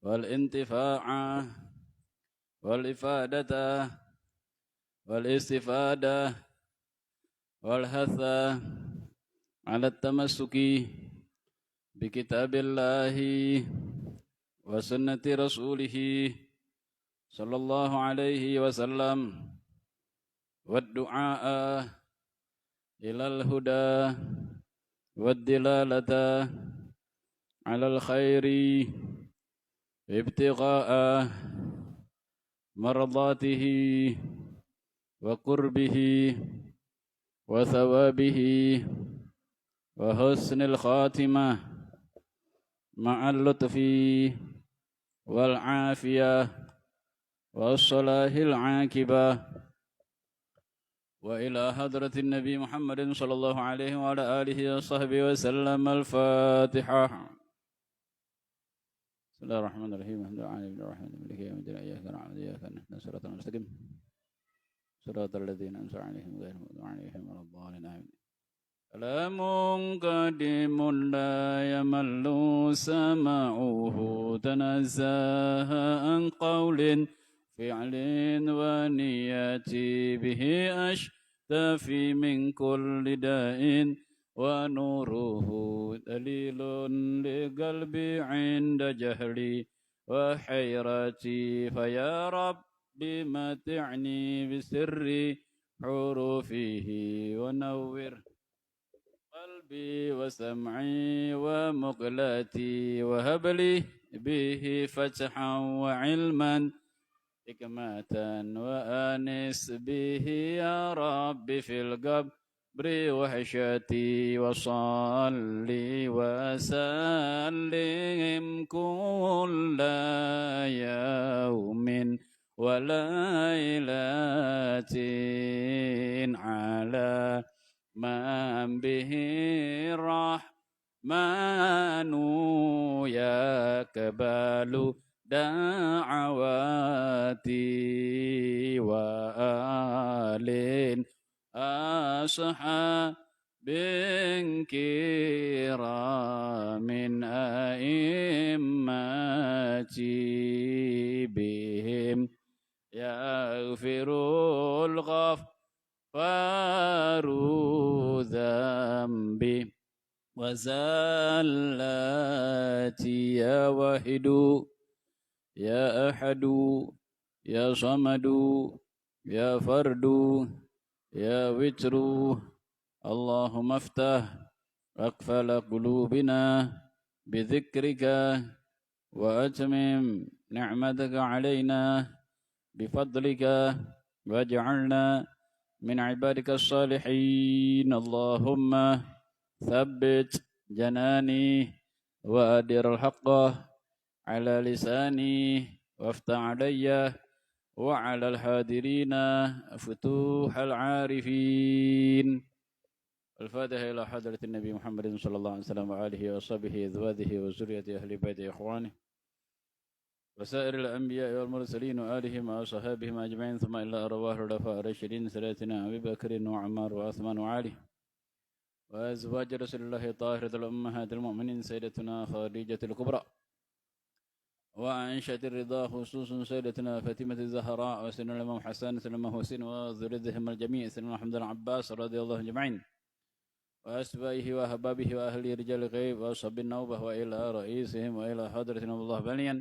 والانتفاع والإفادة والاستفادة والحث على التمسك بكتاب الله وسنة رسوله صلى الله عليه وسلم والدعاء إلى الهدى والدلالة على الخير ابتغاء مرضاته وقربه وثوابه وحسن الخاتمة مع اللطف والعافية والصلاح العاقبة وإلى حضرة النبي محمد صلى الله عليه وعلى آله وصحبه وسلم. الفاتحة. بسم الله الرحمن الرحيم. الحمد لله رب العالمين مالك يوم الدين إياك نعبد وإياك نستعين صراط المستقيم صراط الذين أنعمت عليهم غير المغضوب عليهم ولا الضالين آمين. كلام قديم لا يمل سماعه تنزه عن قول فعل ونية به أشتفي من كل داء ونوره دليل لقلبي عند جهلي وحيرتي فيا رب متعني بسر حروفه ونور قلبي وسمعي ومقلتي وهب لي به فتحا وعلما حكمة وأنس به يا رب في القبر وحشتي وصلي وسلم كل يوم وليلة على من به الرحمن يقبل دعواتي وآل أصحاب كرام أئمتي بهم يغفر الغفار ذنبي وزلاتي يا واحد يا أحد يا صمد يا فرد يا وتر اللهم افتح أقفال قلوبنا بذكرك وأتمم نعمتك علينا بفضلك واجعلنا من عبادك الصالحين. اللهم ثبت جناني وأدر الحق على لساني وافتح علي وعلى الحاضرين فتوح العارفين. الفاتحة إلى حضرة النبي محمد صلى الله عليه وسلم وآله وصحبه أزواجه وذريته أهل بيته إخوانه وسائر الأنبياء والمرسلين وآلهم وصحابهم أجمعين ثم إلى أرواح الخلفاء الراشدين سادتنا أبي بكر وعمر وعثمان وعلي وأزواج رسول الله طاهرة الأمهات المؤمنين سيدتنا خديجة الكبرى وعائشة الرضا خصوصا سيدتنا فاطمة الزهراء وسيدنا الإمام حسن وسيدنا الإمام حسين وذريتهم الجميع سيدنا محمد بن عباس رضي الله أجمعين وأسبائه وأحبابه وأهل رجال الغيب وأصحاب النوبة وإلى رئيسهم وإلى حضرة نبي الله بليا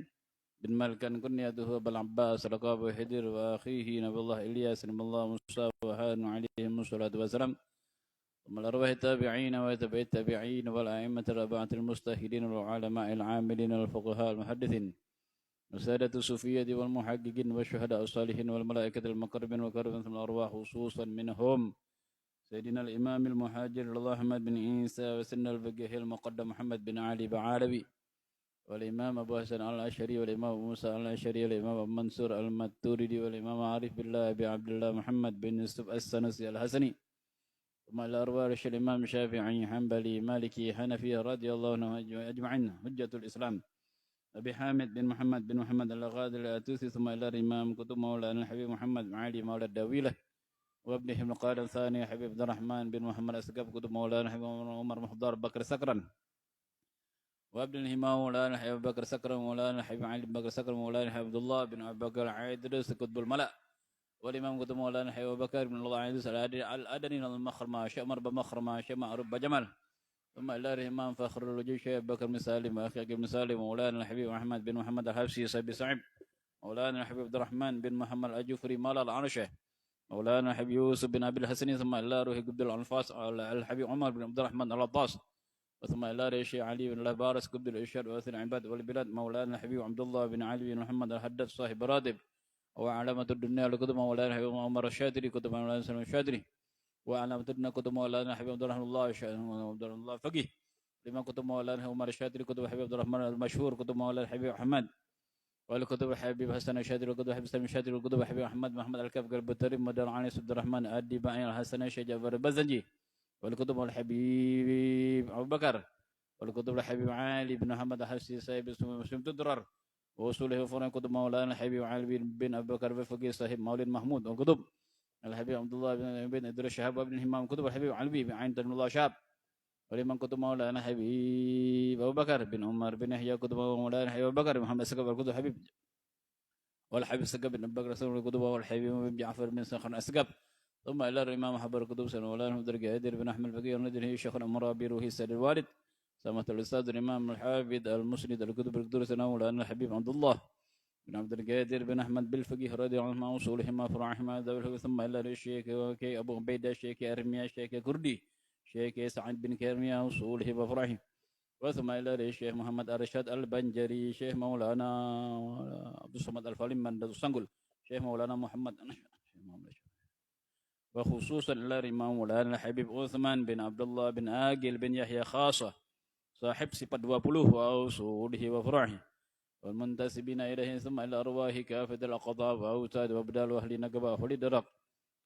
بن ملكان كنيته أبو العباس لقب حدر وأخيه نبي الله إلياس نبي الله موسى وهارون عليهم الصلاة والسلام ثم الأرواح التابعين وتبع التابعين والأئمة الأربعة المجتهدين والعلماء العاملين والفقهاء المحدثين والسادة الصوفية والمحققين والشهداء الصالحين والملائكة المقربين وكرم ثم الأرواح خصوصا منهم سيدنا الإمام المهاجر الله أحمد بن عيسى وسيدنا الفقيه المقدم محمد بن علي بعالبي والإمام أبو حسن الأشعري والإمام موسى الأشعري والإمام أبو منصور الماتريدي والإمام عارف بالله أبي عبد الله محمد بن يوسف السنسي الحسني ثم إلى أرواح الإمام الشافعي حنبلي مالكي حنفي رضي الله عنهم أجمعين حجة الإسلام أبي حامد بن محمد الغادر الأتوسي ثم إلى الإمام كتب مولانا الحبيب محمد علي مولى الدويلة وابنه ابن القادم الثاني حبيب عبد الرحمن بن محمد أسقف كتب مولانا حبيب عمر محضار بكر سكرا وابن الهمام مولانا الحبيب أبو بكر سكر مولانا الحبيب علي بن بكر سكر مولانا الحبيب عبد الله بن أبي بكر عيدرس قطب الملأ والإمام قطب مولانا الحبيب أبو بكر بن الله عيدرس الأدني المخرمة شمر بمخرمة شمع رب جمل ثم إلى الإمام فخر الوجود شيخ بكر بن سالم وأخي بن سالم مولانا الحبيب محمد بن محمد الحبسي صيب صعب مولانا الحبيب عبد الرحمن بن محمد الأجفري مال العنشه مولانا الحبيب يوسف بن أبي الحسني ثم إلى روح عبد الأنفاس الحبيب عمر بن عبد الرحمن العطاس وثم إلى ريشي علي بن الله بارس قبل الإرشاد وأثر العباد والبلاد مولانا الحبيب عبد الله بن علي بن محمد الحدث صاحب راتب وعلامة الدنيا لكتب مولانا الحبيب عمر الشادري كتب مولانا سلمان الشادري وعلامة الدنيا كتب مولانا الحبيب عبد الرحمن الله فقيه لما كتب مولانا عمر الشادري كتب الحبيب عبد الرحمن المشهور كتب مولانا الحبيب محمد والكتب الحبيب حسن الشادري وكتب الحبيب سلمان الشادري وكتب الحبيب محمد الكف قلب التريم مدر عني عبد الرحمن أدي بعين الحسن الشجاع البزنجي والكتب الحبيب أبو بكر والكتب الحبيب علي بن محمد الحسي سايب مسلم تدرر ووصوله فرن كتب مولانا الحبيب علي بن أبي بكر الفقيه صاحب مولد محمود والكتب الحبيب عبد الله بن إدريس شهاب بن الهمام كتب الحبيب علي بن عين الله شاب ولمن كتب مولانا الحبيب أبو بكر بن عمر بن يحيى كتب مولانا الحبيب أبو بكر محمد سكب الكتب الحبيب والحبيب سكب بن أبي بكر سكب الكتب والحبيب بن جعفر بن سخن أسكب ثم إلى الإمام حبر الكتب سنة مولانا درجة أدر بن أحمد الفقيه ونجره شيخ الأمراء بروحي السيد الوالد سمة الأستاذ الإمام الحافظ المسند الكتب الدرس مولانا الحبيب عبد الله بن عبد القادر بن أحمد بالفقيه رضي الله عنه وصولهما فرعهما ذويه ثم إلى الشيخ أبو عبيدة الشيخ أرميا الشيخ كردي الشيخ سعد بن كرميا وصوله وفرعه وثم إلى الشيخ محمد أرشاد البنجري شيخ مولانا عبد الصمد الفالم من السنغل شيخ مولانا محمد وخصوصا إلى الإمام مولانا الحبيب عثمان بن عبد الله بن آقل بن يحيى خاصة صاحب صفة 20 وأصوله وفرعه والمنتسبين إليه ثم إلى أرواح كافة الأقطاب وأوتاد وأبدال وأهل نقبة وأهل درق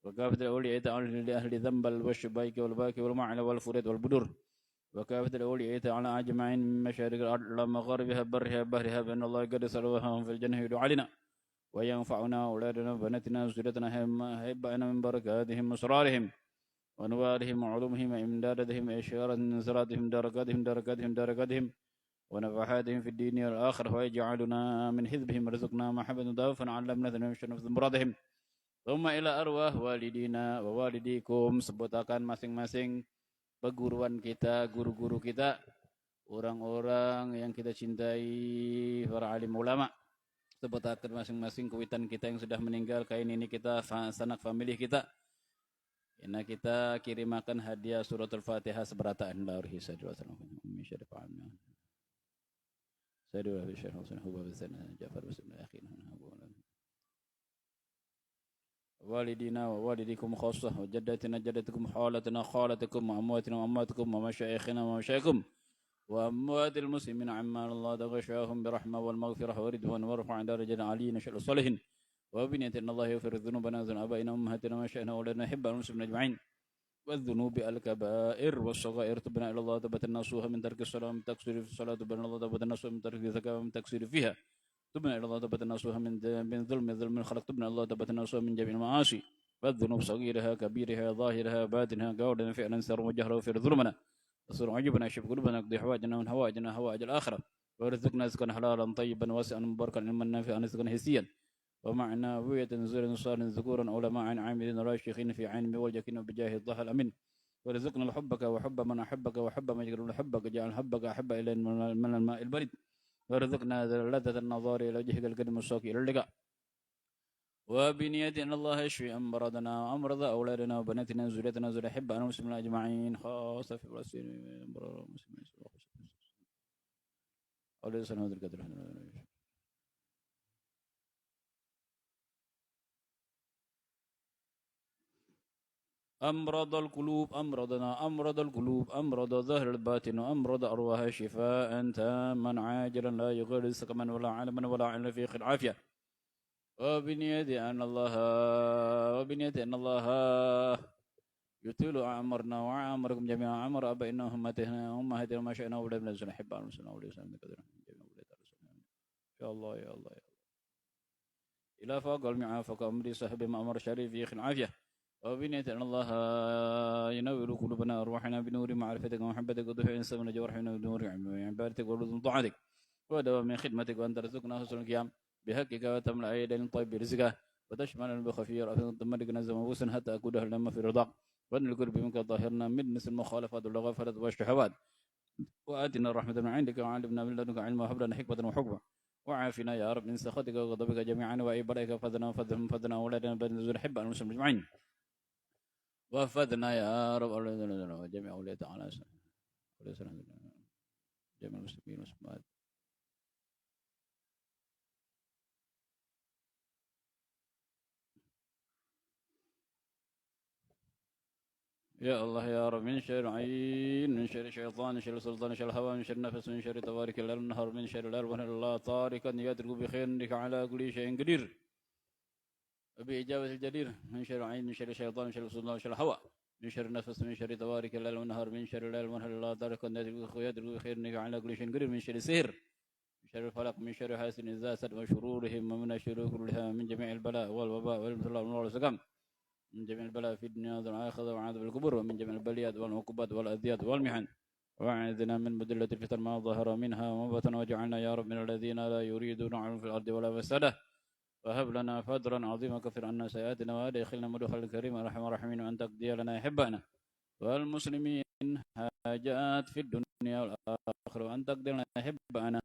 وكافة الأولياء لأهل ذنب والشبايك والباكي والمعنى والفريد والبدر وكافة الأولياء على أجمعين من مشارق الأرض إلى مغاربها برها بحرها بأن الله قد سلوهم في الجنة يدعو علينا وينفعنا أولادنا وبناتنا وزرتنا هيبأنا من بركاتهم وأسرارهم وأنوارهم وعلومهم وإمدادهم وإشارة نزراتهم دركاتهم ونفحاتهم في الدين والآخرة ويجعلنا من حزبهم رزقنا محبة ضعفا علمنا نفس مرادهم ثم إلى أرواح والدينا ووالديكم sebutakan masing-masing perguruan kita, guru-guru kita, orang-orang yang kita cintai, para alim ulama, sebutakan masing-masing kuitan kita yang sudah meninggal, kain ini kita, sanak family kita. Inna kita kirimakan hadiah surat al-Fatihah seberataan laurihi sallallahu alaihi wasallam. Ummi syarif anna. Sayyidul Syekh Hasan Huwa Bisana Ja'far Bisna akhina والدينا ووالديكم خاصة وجدتنا جدتكم حالتنا خالتكم وأمواتنا وأمواتكم ومشايخنا ومشايخكم وأموات المسلمين عما الله تغشاهم برحمة والمغفرة ورضوان ورفع درجة علي نشأ الصالحين وبنية أن الله يغفر ذنوبنا وذنوب آبائنا وأمهاتنا ومشايخنا وأولادنا نحب المسلمين أجمعين والذنوب الكبائر والصغائر تبنا إلى الله تبت النصوح من ترك الصلاة من تقصير في الصلاة تبنا الله تبت النصوح من ترك الزكاة من تقصير فيها تبنا إلى الله تبت النصوح من ظلم الخلق تبنا الله تبت النصوح من جميع المعاصي والذنوب صغيرها كبيرها ظاهرها باطنها قولنا فعلا سر وجهر وفر ظلمنا وصر عجبنا شف قلوبنا نقضي حوائجنا من حوائجنا حوائج الآخرة ورزقنا رزقا حلالا طيبا واسعا مباركا علما نافعا رزقا حسيا ومعنا وية نزول نصار ذكورا علماء عاملين راشخين في عين بوجهك وبجاه الله الأمين ورزقنا حبك وحب من أحبك وحب من يجعل حبك جعل حبك أحب إلينا من الماء البريد ورزقنا لذة النظر إلى وجهك الكريم الصاكي إلى اللقاء وبنية أن الله يشفي أمراضنا وأمراض أولادنا وبناتنا وزريتنا وزرية أحبة أنا مسلمين أجمعين خاصة في فلسطين المسلمين أولي سنة القدر أمراض القلوب أمراضنا أمراض القلوب أمراض ظهر الباطن أمراض أرواح شفاء تاما عاجلا لا يغادر سقما ولا علما ولا علم في خير عافية وبنية أن الله يطيل أعمارنا وأعماركم جميعا عمر أبائنا وأمهاتنا وما شئنا أولادنا نزل حبا ونسلنا وليسنا كثيرا إن شاء الله يا الله إلى فوق المعافى أمري صاحب ما أمر شريف في خير عافية وبنية أن الله ينور قلوبنا أرواحنا بنور معرفتك ومحبتك وضوح إنسان جوارحنا بنور عبادتك ورزق طاعتك ودوام من خدمتك وأن ترزقنا حسن القيام بحقك وتملأ أيدينا طيب برزقه وتشملنا بخفي رأفة تملكنا زموسا حتى أكودها لما في رضاك وأن القرب منك ظاهرنا من مثل المخالفات والغفلة والشهوات وآتنا الرحمة من عندك وعلمنا من لدنك علما وهب لنا حكمة وحكمة وعافنا يا رب من سخطك وغضبك جميعا وعبادك فضنا فضنا وولدنا بن حب المسلمين أجمعين وفدنا يا رب جميع أولياء تعالى جميع المسلمين والمسلمات يا الله يا رب من شر عين من شر شيطان من شر سلطان من شر الهوى من شر نفس من شر تبارك الليل النهار من شر الليل ونهار الله طارقا يدرك بخير انك على كل شيء قدير وبإجابة الجدير من شر عين من شر شيطان من شر سلطان من شر الهوى من شر نفس من شر تبارك الليل والنهار من شر الليل ونهار الله طارقا يدرك بخير انك على كل شيء قدير من شر سحر من شر الفلق من شر حاسد إذا حسد وشرورهم ومن الشرور كلها من جميع البلاء والوباء والابتلاء والسقم من جميع البلاء في الدنيا والآخرة وعذاب القبور ومن جميع البليات والعقوبات والأذيات والمحن وأعذنا من مدلة الفتن ما ظهر منها وما بطن وجعلنا يا رب من الذين لا يريدون علوا في الأرض ولا فسادا وهب لنا فضلا عظيما كفر عنا سيئاتنا وادخلنا مدخل الكريم ارحم الراحمين وأن تقضي لنا يحبنا والمسلمين حاجات في الدنيا والآخرة وأن تقضي لنا يحبنا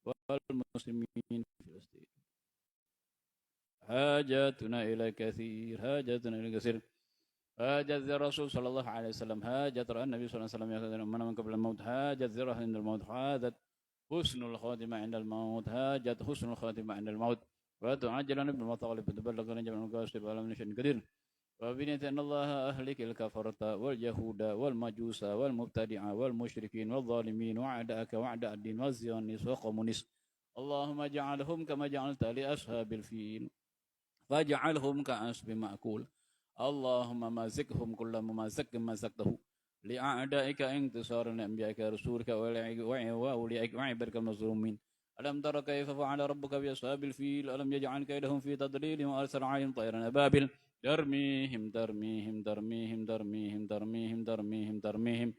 والمسلمين في فلسطين حاجاتنا إلى كثير حاجاتنا إلى كثير حاجات الرسول صلى الله عليه وسلم حاجات النبي صلى الله عليه وسلم يأخذ من قبل الموت حاجات ذرة عند الموت حاجات حسن الخاتمة عند الموت حاجات حسن الخاتمة عند الموت وتعجلنا بالمطالب وتبلغنا جميع المقاصد ولا من شيء قدير وبنيت أن الله أهلك الكفرة واليهود والمجوس والمبتدعة والمشركين والظالمين وأعداءك وأعداء الدين والزيانيس والكومونيست اللهم اجعلهم كما جعلت لأصحاب الفيل فاجعلهم كعصف مأكول اللهم مازقهم كل ممازق مازقته لأعدائك انتصار لأنبيائك رسولك وأوليائك وعبادك المظلومين ألم تر كيف فعل ربك بأصحاب الفيل ألم يجعل كيدهم في تضليل وأرسل عليهم طيرا أبابيل ترميهم ترميهم ترميهم ترميهم ترميهم ترميهم ترميهم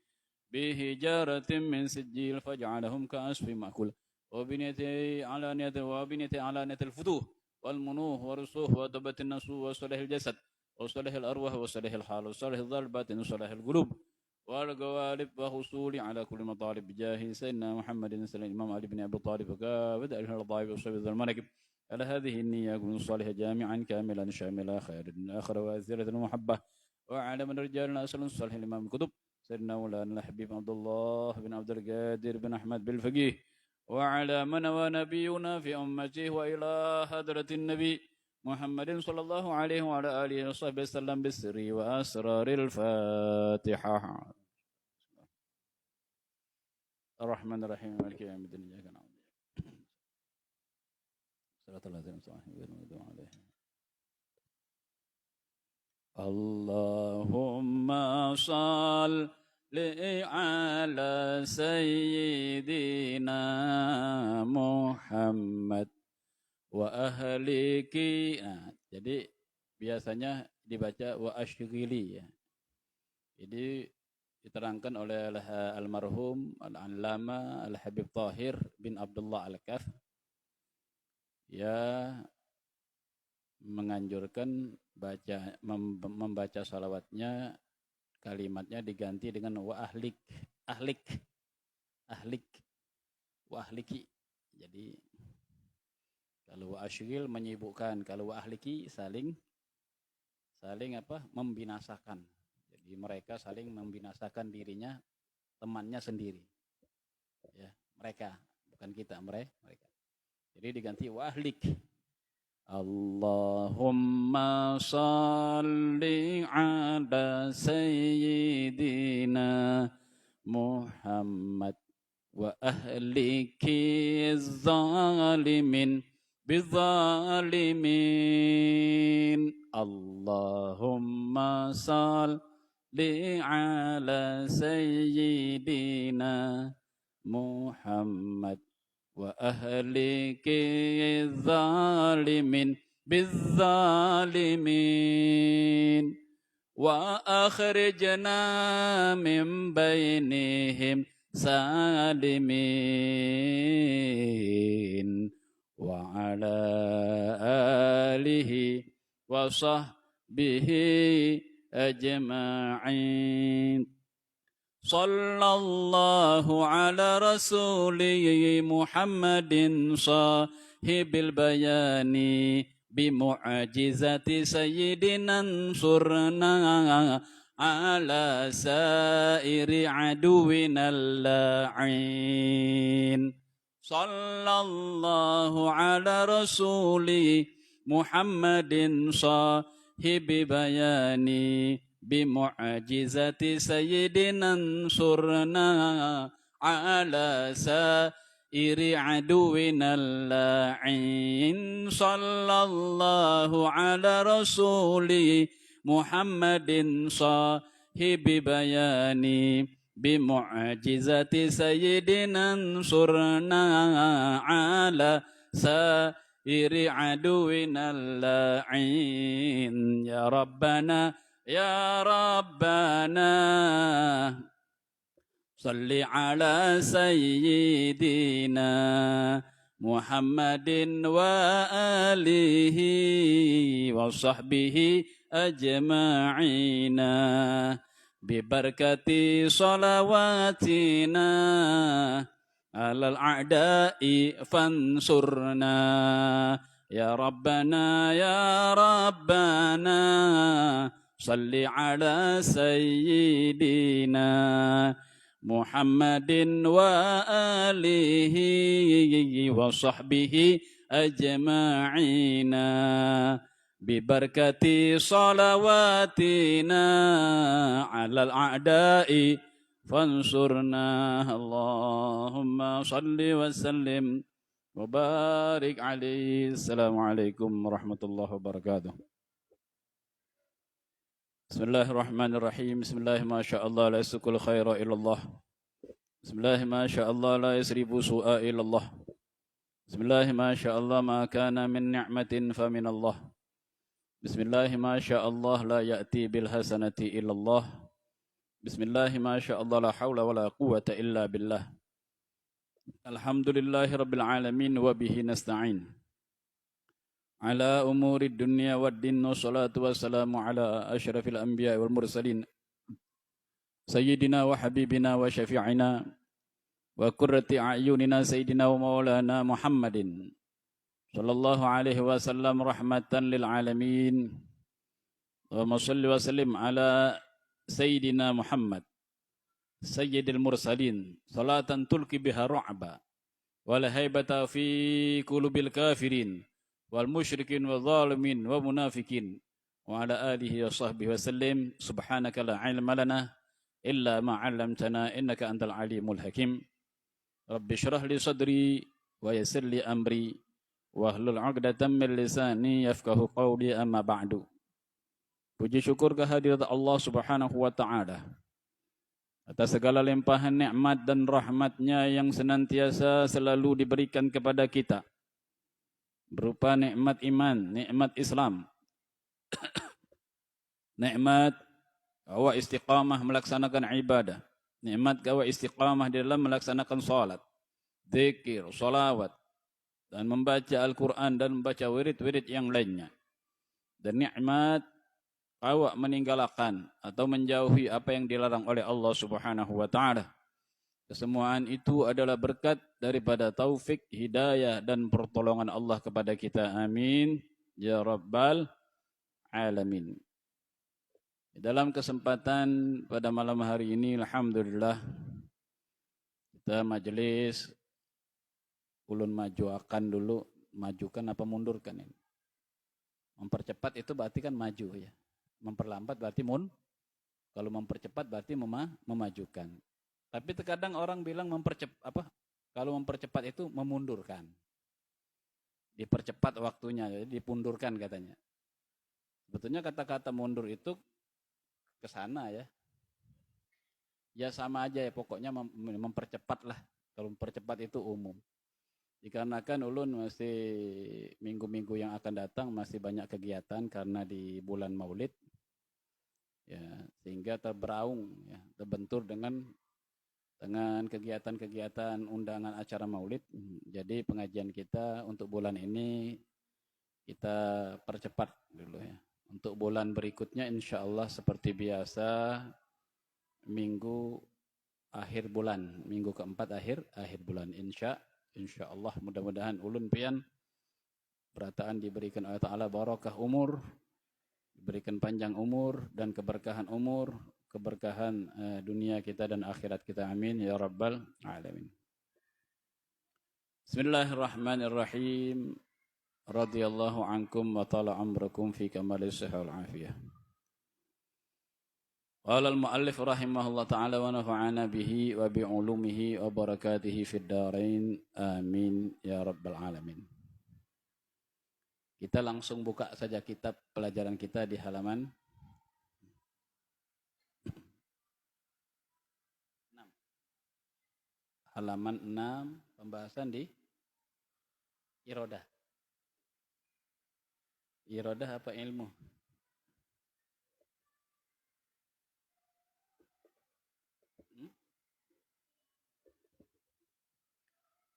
بحجارة من سجيل فجعلهم كعصف مأكول وبنية علانية الفتوح والمنوح والرسوح وضبط النسوح وصلاح الجسد وصلاح الأرواح وصلاح الحال وصلاح الضربات وصلاح القلوب والقوالب وحصول على كل مطالب بجاه سيدنا محمد صلى الله عليه وسلم الإمام علي بن أبي طالب وكافة أهل الطائف وصحبه ذي المناكب على هذه النية كن صالحا جامعا كاملا شاملا خير الآخرة وأزيلة المحبة وعلى من رجال أسل صالح الإمام الكتب سيدنا مولانا الحبيب عبد الله بن عبد القادر بن أحمد بالفقيه وعلى من ونبينا في أمته وإلى حضرة النبي محمد صلى الله عليه وعلى آله وصحبه وسلم بالسر وأسرار الفاتحة الرحمن الرحيم مالك يوم الدين إياك نعبد صراط الذين أنعمت عليهم اللهم صل على سيدنا Muhammad wa ahliki. Jadi biasanya dibaca wa ashghili ya. Jadi diterangkan oleh almarhum al-allama Al-Habib Tahir bin Abdullah Al-Kaf ya menganjurkan membaca salawatnya kalimatnya diganti dengan wa ahlik wa ahliki. Jadi kalau wa ashghil menyibukkan, kalau wa ahliki saling membinasakan. Jadi mereka saling membinasakan dirinya, temannya sendiri. Ya, mereka, bukan kita, mereka. Jadi diganti wa ahlik. Allahumma salli ala sayyidina Muhammad wa ahliki zalimin bizalimin. Allahumma salli ala sayyidina Muhammad wa ahliki zalimin بالظالمين وأخرجنا من بينهم سالمين وعلى آله وصحبه أجمعين صلى الله على رسوله محمد صاحب البيان بمعجزة سيدنا انصرنا على سائر عدونا اللعين صلى الله على رسوله محمد صاحب بيان بمعجزة سيدنا انصرنا على سائر عدونا اللعين صلى الله على رسوله محمد صاحب بيان بمعجزة سيدنا انصرنا على سائر عدونا اللعين يا ربنا يا ربنا صل على سيدنا محمد وآله وصحبه أجمعين ببركة صلواتنا على الأعداء فانصرنا يا ربنا يا ربنا صل على سيدنا محمد وآله وصحبه أجمعين ببركة صلواتنا على الأعداء فانصرنا اللهم صل وسلم وبارك عليه السلام عليكم ورحمة الله وبركاته بسم الله الرحمن الرحيم بسم الله ما شاء الله لا يسلك الخير إلا الله بسم الله ما شاء الله لا يسرب سوء إلا الله بسم الله ما شاء الله ما كان من نعمة فمن الله بسم الله ما شاء الله لا يأتي بالحسنة إلا الله بسم الله ما شاء الله لا حول ولا قوة إلا بالله الحمد لله رب العالمين وبه نستعين على أمور الدنيا والدين والصلاة والسلام على أشرف الأنبياء والمرسلين سيدنا وحبيبنا وشفيعنا وقرة أعيننا سيدنا ومولانا محمد صلى الله عليه وسلم رحمة للعالمين اللهم صل وسلم على سيدنا محمد سيد المرسلين صلاة تلقي بها رعبا ولا هيبة في قلوب الكافرين والمشركين والظالمين ومنافقين وعلى آله وصحبه وسلم سبحانك لا علم لنا إلا ما علمتنا إنك أنت العليم الحكيم رب اشرح لي صدري ويسر لي أمري wahlul 'uqdatam min lisani yafqahu qawli amma ba'du. Puji syukur kehadirat Allah Subhanahu wa taala atas segala limpahan nikmat dan rahmatnya yang senantiasa selalu diberikan kepada kita berupa nikmat iman, nikmat Islam, nikmat wa istiqamah melaksanakan ibadah, nikmat wa istiqamah di dalam melaksanakan salat, zikir, salawat dan membaca Al-Quran dan membaca wirid-wirid yang lainnya. Dan nikmat awak meninggalkan atau menjauhi apa yang dilarang oleh Allah Subhanahu wa taala. Kesemuaan itu adalah berkat daripada taufik, hidayah dan pertolongan Allah kepada kita. Amin ya rabbal alamin. Dalam kesempatan pada malam hari ini alhamdulillah kita majelis ulun majuakan dulu, majukan apa mundurkan ini? Mempercepat itu berarti kan maju ya. Memperlambat berarti kalau mempercepat berarti memajukan. Tapi terkadang orang bilang kalau mempercepat itu memundurkan. Dipercepat waktunya, jadi dipundurkan katanya. Sebetulnya kata-kata mundur itu ke sana ya. Ya sama aja ya, pokoknya mempercepat lah. Kalau mempercepat itu umum. Dikarenakan ulun masih minggu-minggu yang akan datang masih banyak kegiatan karena di bulan Maulid, ya, sehingga terberaung, ya, terbentur dengan kegiatan-kegiatan undangan acara Maulid. Jadi pengajian kita untuk bulan ini kita percepat dulu ya. Untuk bulan berikutnya insya Allah seperti biasa minggu akhir bulan, minggu keempat akhir bulan insya Allah, mudah-mudahan ulun pian berataan diberikan oleh Ta'ala barakah umur, diberikan panjang umur dan keberkahan umur, keberkahan dunia kita dan akhirat kita, amin ya rabbal alamin. Bismillahirrahmanirrahim. Radhiyallahu ankum wa ta'ala amrakum fi kamalis sihah wal afiyah. Qala al-muallif rahimahullah ta'ala wa nafa'ana bihi wa bi'ulumihi wa barakatihi fid darain, amin ya rabbal alamin. Kita langsung buka saja kitab pelajaran kita di halaman 6. Halaman 6, pembahasan di irodah. Irodah apa ilmu?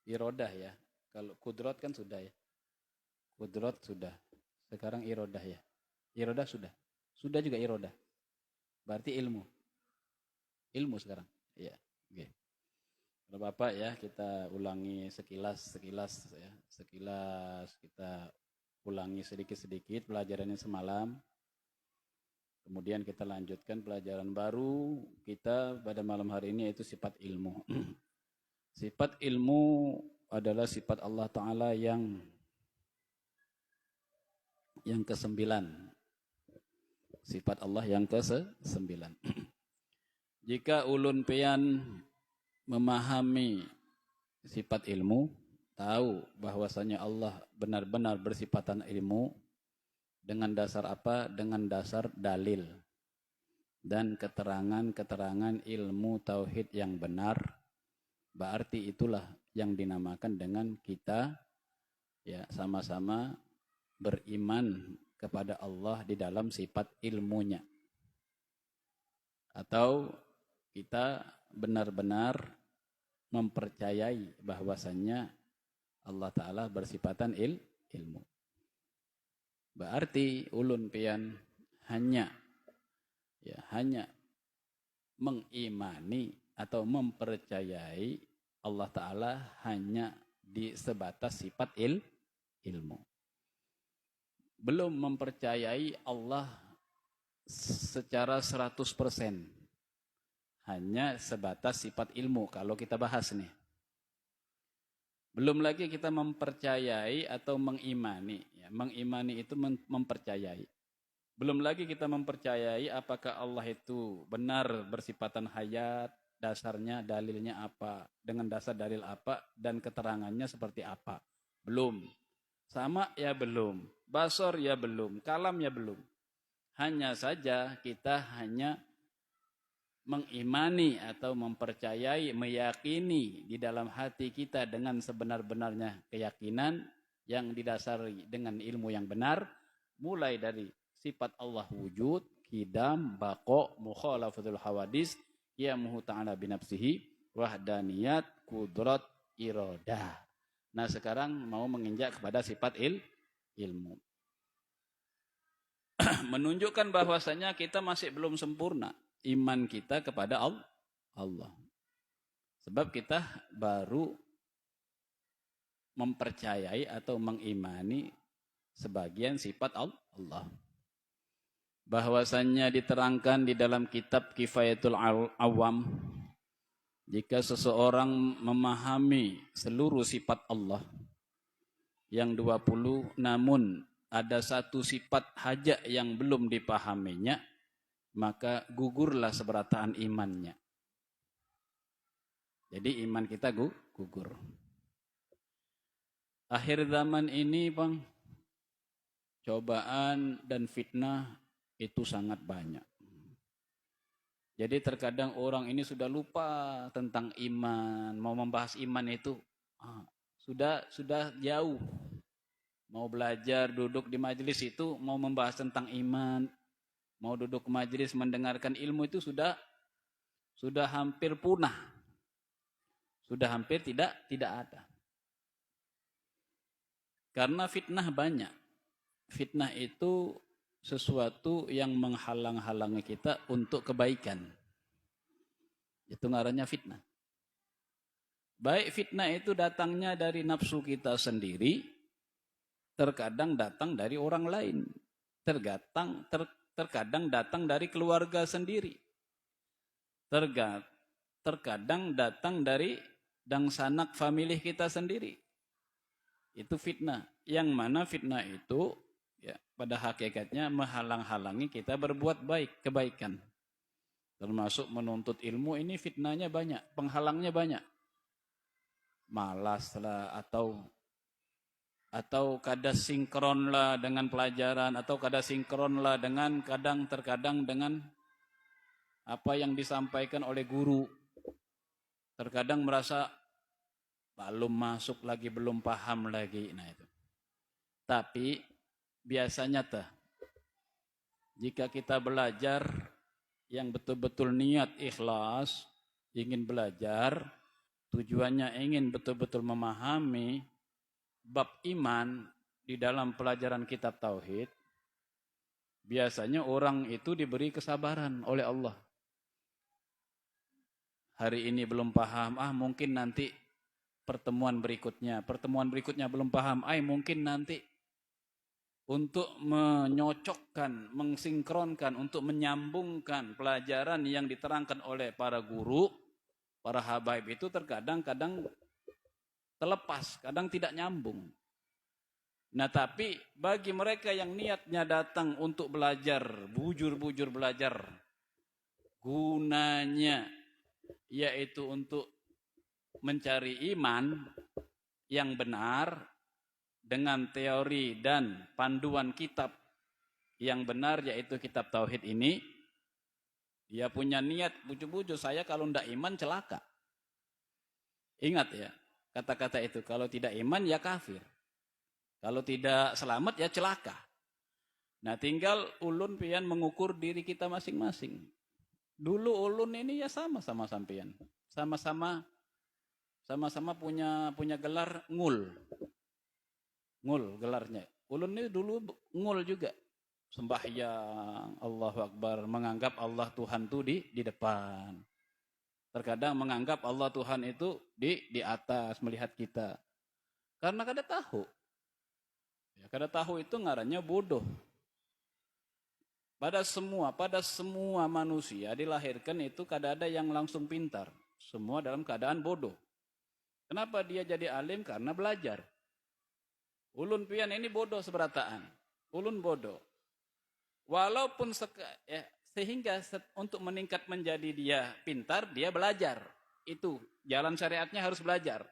Irodah ya. Kalau kudrat kan sudah ya. Kudrat sudah. Sekarang irodah ya. Irodah sudah. Sudah juga irodah. Berarti ilmu. Ilmu sekarang. Iya. Oke. Bapak ya, kita ulangi sekilas ya. Sekilas kita ulangi sedikit-sedikit pelajarannya semalam. Kemudian kita lanjutkan pelajaran baru kita pada malam hari ini, yaitu sifat ilmu. Sifat ilmu adalah sifat Allah Ta'ala yang ke-9. Sifat Allah yang ke-9. Jika ulun pian memahami sifat ilmu, tahu bahwasanya Allah benar-benar bersifatan ilmu, dengan dasar apa? Dengan dasar dalil dan keterangan-keterangan ilmu tauhid yang benar, berarti itulah yang dinamakan dengan kita ya sama-sama beriman kepada Allah di dalam sifat ilmunya. Atau kita benar-benar mempercayai bahwasannya Allah Ta'ala bersifatan ilmu. Berarti ulun pian hanya mengimani atau mempercayai Allah Ta'ala hanya di sebatas sifat ilmu. Belum mempercayai Allah secara 100%. Hanya sebatas sifat ilmu kalau kita bahas nih. Belum lagi kita mempercayai atau mengimani. Ya, mengimani itu mempercayai. Belum lagi kita mempercayai apakah Allah itu benar bersifatan hayat, dasarnya, dalilnya apa, dengan dasar dalil apa, dan keterangannya seperti apa. Belum. Sama ya belum. Basor ya belum. Kalam ya belum. Hanya saja kita hanya mengimani atau mempercayai, meyakini di dalam hati kita dengan sebenar-benarnya keyakinan yang didasari dengan ilmu yang benar, mulai dari sifat Allah wujud, qidam, baqa, mukhalafatul hawadis, qiyamuhu ta'ala binafsihi, wahdaniyat, kudrat, iradah. Nah sekarang mau menginjak kepada sifat ilmu. Menunjukkan bahwasanya kita masih belum sempurna iman kita kepada Allah. Sebab kita baru mempercayai atau mengimani sebagian sifat Allah. Bahwasannya diterangkan di dalam kitab Kifayatul Awam, jika seseorang memahami seluruh sifat Allah yang 20, namun ada satu sifat haja yang belum dipahaminya, maka gugurlah seberataan imannya. Jadi iman kita gugur. Akhir zaman ini Bang, cobaan dan fitnah itu sangat banyak. Jadi terkadang orang ini sudah lupa tentang iman. Mau membahas iman itu sudah jauh. Mau belajar, duduk di majelis itu, mau membahas tentang iman, mau duduk ke majelis mendengarkan ilmu itu sudah hampir punah. Sudah hampir tidak ada. Karena fitnah banyak. Fitnah itu sesuatu yang menghalang-halangi kita untuk kebaikan. Itu ngarannya fitnah. Baik fitnah itu datangnya dari nafsu kita sendiri, terkadang datang dari orang lain. Terkadang datang dari keluarga sendiri. Terkadang datang dari dangsanak famili kita sendiri. Itu fitnah. Yang mana fitnah itu ya, pada hakikatnya menghalang-halangi kita berbuat baik, kebaikan. Termasuk menuntut ilmu ini fitnahnya banyak, penghalangnya banyak. Malas lah atau kada sinkron lah dengan pelajaran, atau kada sinkron lah dengan terkadang dengan apa yang disampaikan oleh guru. Terkadang merasa belum masuk lagi, belum paham lagi. Nah itu. Tapi biasanya jika kita belajar yang betul-betul niat ikhlas, ingin belajar, tujuannya ingin betul-betul memahami bab iman di dalam pelajaran kitab tauhid, biasanya orang itu diberi kesabaran oleh Allah. Hari ini belum paham, mungkin nanti pertemuan berikutnya belum paham, mungkin nanti. Untuk menyocokkan, mensinkronkan, untuk menyambungkan pelajaran yang diterangkan oleh para guru, para habaib itu kadang terlepas, kadang tidak nyambung. Nah tapi bagi mereka yang niatnya datang untuk belajar, bujur-bujur belajar, gunanya yaitu untuk mencari iman yang benar, dengan teori dan panduan kitab yang benar, yaitu kitab tauhid ini, dia punya niat bujur-bujur, saya kalau tidak iman celaka. Ingat ya, kata-kata itu, kalau tidak iman ya kafir. Kalau tidak selamat ya celaka. Nah tinggal ulun pian mengukur diri kita masing-masing. Dulu ulun ini ya sama-sama sampean. Sama-sama punya gelar ngul. Ngul gelarnya. Ulun ini dulu ngul juga. Sembahyang, Allahu Akbar, menganggap Allah Tuhan itu di depan. Terkadang menganggap Allah Tuhan itu di atas melihat kita. Karena kada tahu. Ya, kada tahu itu ngarannya bodoh. Pada semua manusia dilahirkan itu kada ada yang langsung pintar. Semua dalam keadaan bodoh. Kenapa dia jadi alim? Karena belajar. Ulun pian ini bodoh seberataan. Ulun bodoh. Walaupun sehingga untuk meningkat menjadi dia pintar, dia belajar. Itu jalan syariatnya harus belajar.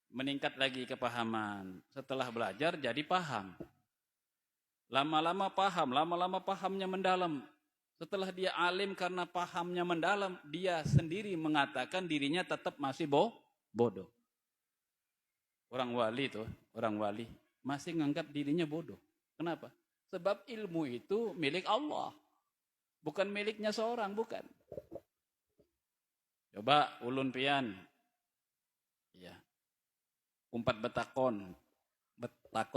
Meningkat lagi kepahaman. Setelah belajar jadi paham. Lama-lama pahamnya mendalam. Setelah dia alim karena pahamnya mendalam, dia sendiri mengatakan dirinya tetap masih bodoh. Orang wali masih menganggap dirinya bodoh. Kenapa? Sebab ilmu itu milik Allah. Bukan miliknya seorang, bukan. Coba ulun pian. Ya. Umpat betakon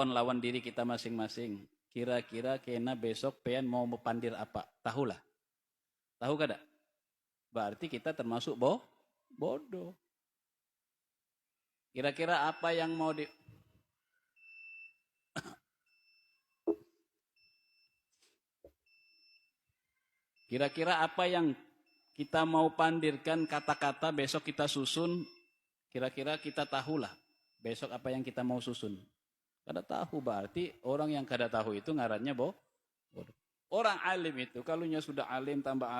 lawan diri kita masing-masing. Kira-kira kena besok pian mau pandir apa? Tahulah. Tahu kada? Berarti kita termasuk bodoh. Kira-kira apa yang mau Kira-kira apa yang kita mau pandirkan kata-kata besok kita susun, kira-kira kita tahulah besok apa yang kita mau susun. Kada tahu, berarti orang yang kada tahu itu ngarannya bodoh. Orang alim itu kalunya sudah alim, tambah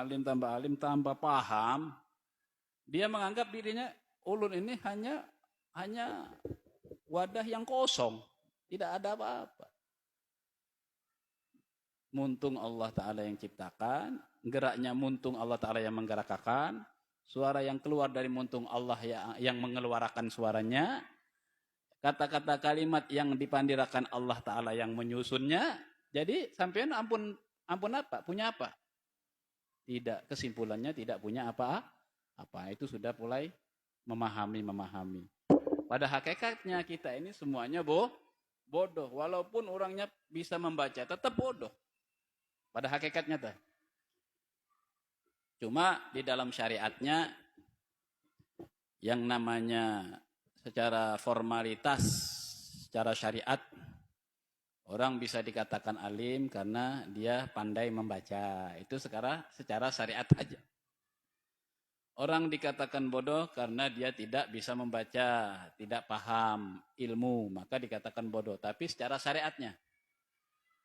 paham, dia menganggap dirinya ulun ini hanya wadah yang kosong, tidak ada apa-apa. Muntung Allah Ta'ala yang ciptakan, geraknya muntung Allah Ta'ala yang menggerakkan, suara yang keluar dari muntung Allah yang mengeluarkan suaranya, kata-kata kalimat yang dipandirakan Allah Ta'ala yang menyusunnya. Jadi sampean ampun apa? Punya apa? Tidak, kesimpulannya tidak punya apa. Itu sudah mulai memahami. Pada hakikatnya kita ini semuanya bodoh. Walaupun orangnya bisa membaca, tetap bodoh. Pada hakikatnya tuh. Cuma di dalam syariatnya yang namanya secara formalitas, secara syariat, orang bisa dikatakan alim karena dia pandai membaca. Itu secara syariat aja. Orang dikatakan bodoh karena dia tidak bisa membaca, tidak paham ilmu, maka dikatakan bodoh. Tapi secara syariatnya,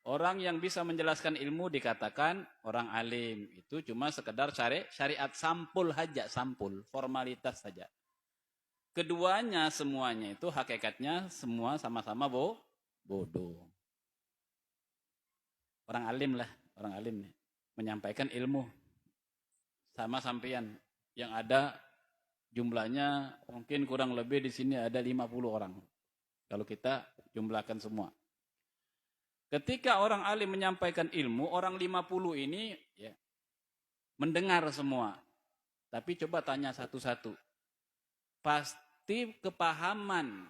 orang yang bisa menjelaskan ilmu dikatakan orang alim. Itu cuma sekedar syariat sampul saja, sampul, formalitas saja. Keduanya semuanya itu hakikatnya semua sama-sama bodoh. Orang alim menyampaikan ilmu sama sampean. Yang ada jumlahnya mungkin kurang lebih di sini ada 50 orang. Kalau kita jumlahkan semua. Ketika orang alim menyampaikan ilmu, orang 50 ini ya, mendengar semua. Tapi coba tanya satu-satu. Pasti kepahaman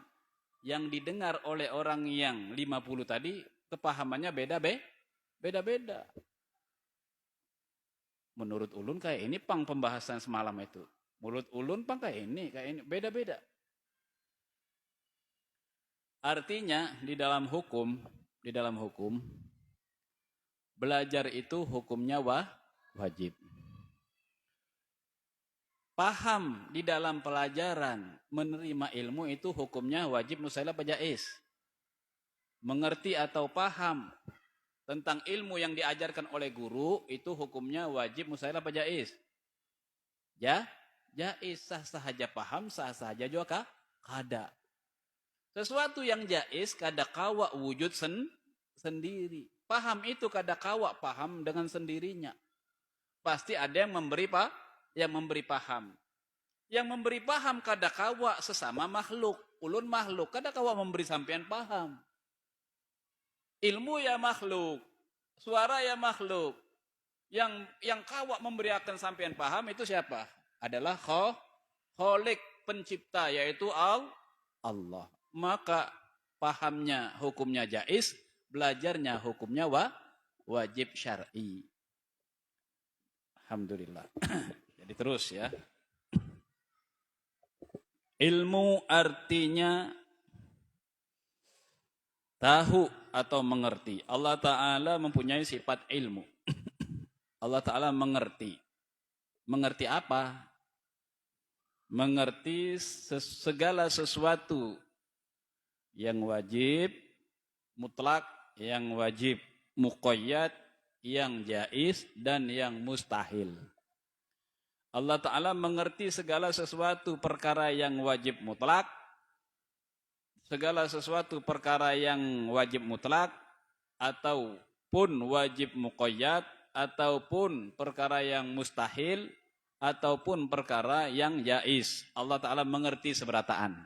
yang didengar oleh orang yang 50 tadi, kepahamannya beda-beda. Menurut ulun kayak ini pang pembahasan semalam itu. Menurut ulun pang kayak ini, beda-beda. Artinya di dalam hukum belajar itu hukumnya wajib. Paham di dalam pelajaran menerima ilmu itu hukumnya wajib mustahilah jaiz. Mengerti atau paham tentang ilmu yang diajarkan oleh guru itu hukumnya wajib mustahilah jaiz. Jaiz sah sahaja paham, sah sahaja juga kada. Sesuatu yang jaiz kada kawa wujud sendiri. Paham itu kada kawa paham dengan sendirinya. Pasti ada yang memberi paham. Yang memberi paham kada kawa sesama makhluk. Ulun makhluk kada kawa memberi sampean paham. Ilmu ya makhluk, suara ya makhluk. Yang kawak memberikan sampean paham itu siapa? Adalah Khalik, pencipta, yaitu Allah. Maka pahamnya hukumnya jaiz, belajarnya hukumnya wajib syar'i. Alhamdulillah. Jadi terus ya. Ilmu artinya tahu atau mengerti. Allah Ta'ala mempunyai sifat ilmu. Allah Ta'ala mengerti. Mengerti apa? Mengerti segala sesuatu yang wajib, mutlak, yang wajib, muqayyad, yang jaiz, dan yang mustahil. Allah Ta'ala mengerti segala sesuatu perkara yang wajib mutlak, segala sesuatu perkara yang wajib mutlak ataupun wajib muqayyad ataupun perkara yang mustahil ataupun perkara yang jaiz. Allah Ta'ala mengerti seberataan.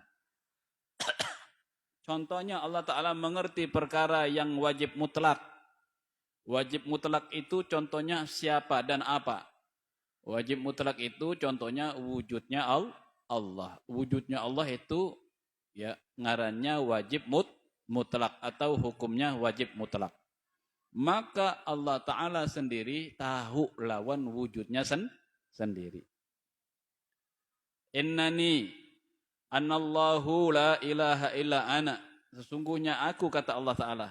Contohnya Allah Ta'ala mengerti perkara yang wajib mutlak. Wajib mutlak itu contohnya siapa dan apa? Wajib mutlak itu contohnya wujudnya Allah. Wujudnya Allah itu ya ngarannya wajib mutlak atau hukumnya wajib mutlak. Maka Allah Ta'ala sendiri tahu lawan wujudnya sendiri. Innani anallahu la ilaha illa ana. Sesungguhnya aku, kata Allah Ta'ala.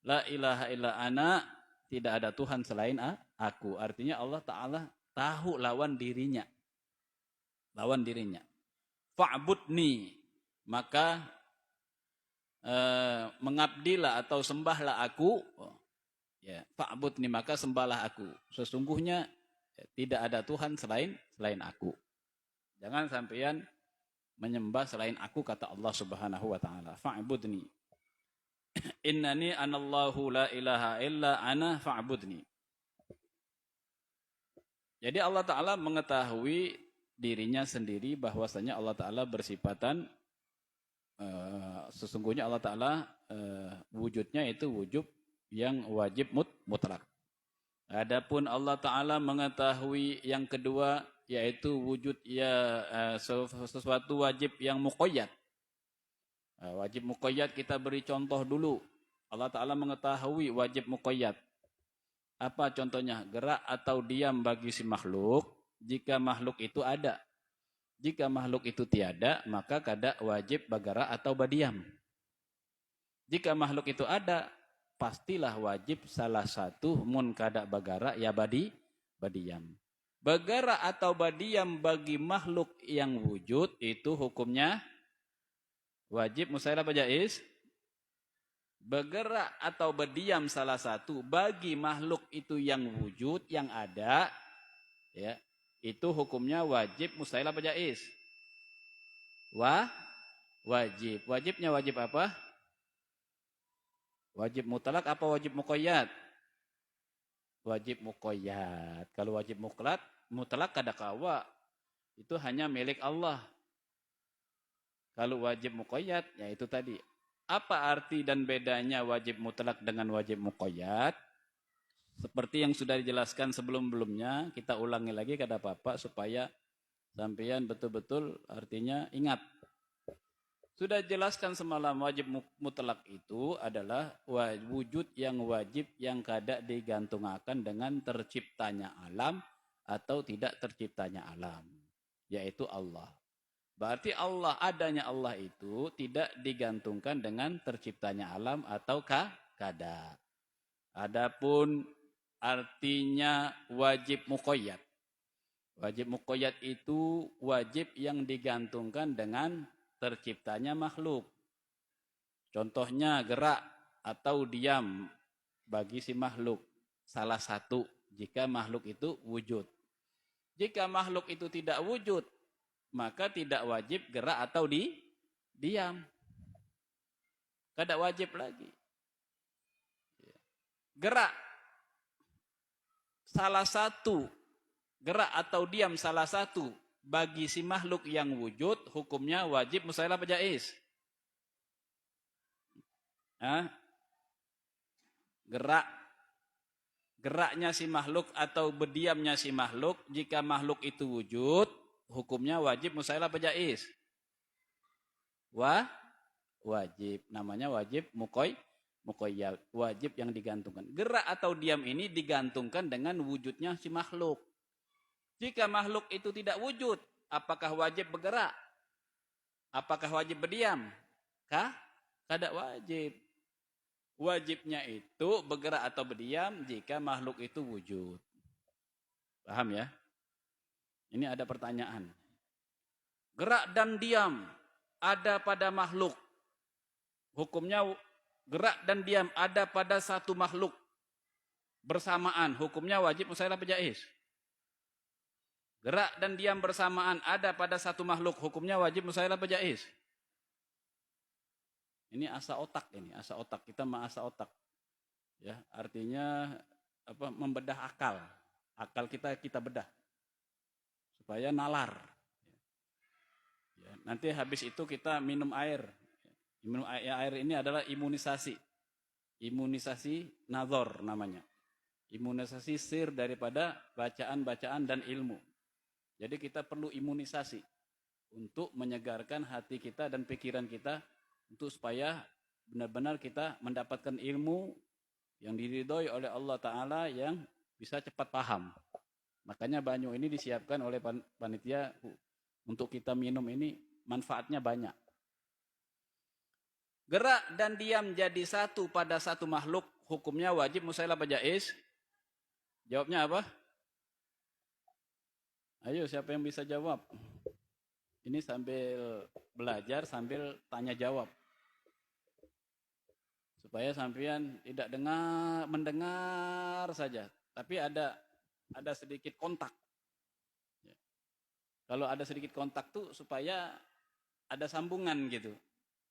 La ilaha illa ana, tidak ada Tuhan selain aku. Artinya Allah Ta'ala tahu lawan dirinya. Lawan dirinya. Fa'budni. Maka mengabdilah atau sembahlah aku. Ya, fa'budni, maka sembahlah aku. Sesungguhnya tidak ada Tuhan selain aku. Jangan sampean menyembah selain aku, kata Allah Subhanahu wa taala. Fa'budni. Innani anallahu la ilaha illa ana fa'budni. Jadi Allah Ta'ala mengetahui dirinya sendiri bahwasanya Allah Ta'ala bersifatan sesungguhnya Allah Ta'ala wujudnya itu wujud yang wajib mutlak. Adapun Allah Ta'ala mengetahui yang kedua yaitu wujud sesuatu wajib yang muqayyad. Wajib muqayyad kita beri contoh dulu. Allah Ta'ala mengetahui wajib muqayyad. Apa contohnya? Gerak atau diam bagi si makhluk jika makhluk itu ada. Jika makhluk itu tiada, maka kada wajib bagara atau badiam. Jika makhluk itu ada, pastilah wajib salah satu mun kada bagara ya badiam. Bagara atau badiam bagi makhluk yang wujud itu hukumnya wajib mustahil apa jaiz? Bergerak atau berdiam salah satu bagi makhluk itu yang wujud, yang ada, ya, itu hukumnya wajib mustahil apa jaiz? Wajib. Wajibnya wajib apa? Wajib mutlak apa wajib muqayyad? Wajib muqayyad. Kalau wajib mutlak kada kawa. Itu hanya milik Allah. Kalau wajib muqayyad, ya itu tadi. Apa arti dan bedanya wajib mutlak dengan wajib muqayyad? Seperti yang sudah dijelaskan sebelum-belumnya, kita ulangi lagi kada apa-apa supaya sampean betul-betul artinya ingat. Sudah jelaskan semalam wajib mutlak itu adalah wujud yang wajib yang kada digantungkan dengan terciptanya alam atau tidak terciptanya alam, yaitu Allah. Berarti adanya Allah itu tidak digantungkan dengan terciptanya alam atau kada. Adapun artinya wajib muqayyad. Wajib muqayyad itu wajib yang digantungkan dengan terciptanya makhluk. Contohnya gerak atau diam bagi si makhluk. Salah satu jika makhluk itu wujud. Jika makhluk itu tidak wujud, maka tidak wajib gerak atau diam. Kada wajib lagi. Gerak salah satu, gerak atau diam salah satu bagi si makhluk yang wujud, hukumnya wajib mustahil apa jaiz? Geraknya si makhluk atau berdiamnya si makhluk, jika makhluk itu wujud, hukumnya wajib mustahil apa jaiz? Wajib. Namanya wajib muqayyad. Wajib yang digantungkan. Gerak atau diam ini digantungkan dengan wujudnya si makhluk. Jika makhluk itu tidak wujud, apakah wajib bergerak? Apakah wajib berdiam? Kada wajib. Wajibnya itu bergerak atau berdiam jika makhluk itu wujud. Paham ya? Ini ada pertanyaan. Gerak dan diam ada pada makhluk. Hukumnya gerak dan diam ada pada satu makhluk bersamaan. Hukumnya wajib mustahil apa jaiz? Gerak dan diam bersamaan ada pada satu makhluk. Hukumnya wajib mustahil apa jaiz? Ini asa otak ini, asa otak. Kita asa otak. Ya, artinya apa? Membedah akal. Akal kita bedah supaya nalar. Ya, nanti habis itu kita minum air. Minum air ini adalah imunisasi. Imunisasi nazar namanya. Imunisasi sir daripada bacaan-bacaan dan ilmu. Jadi kita perlu imunisasi untuk menyegarkan hati kita dan pikiran kita untuk supaya benar-benar kita mendapatkan ilmu yang diridhoi oleh Allah Ta'ala yang bisa cepat paham. Makanya banyu ini disiapkan oleh panitia untuk kita minum ini manfaatnya banyak. Gerak dan diam jadi satu pada satu makhluk, hukumnya wajib mustahil apa jaiz? Jawabnya apa? Ayo siapa yang bisa jawab? Ini sambil belajar, sambil tanya jawab. Supaya sampean tidak mendengar saja, tapi ada sedikit kontak. Ya. Kalau ada sedikit kontak tuh supaya ada sambungan gitu.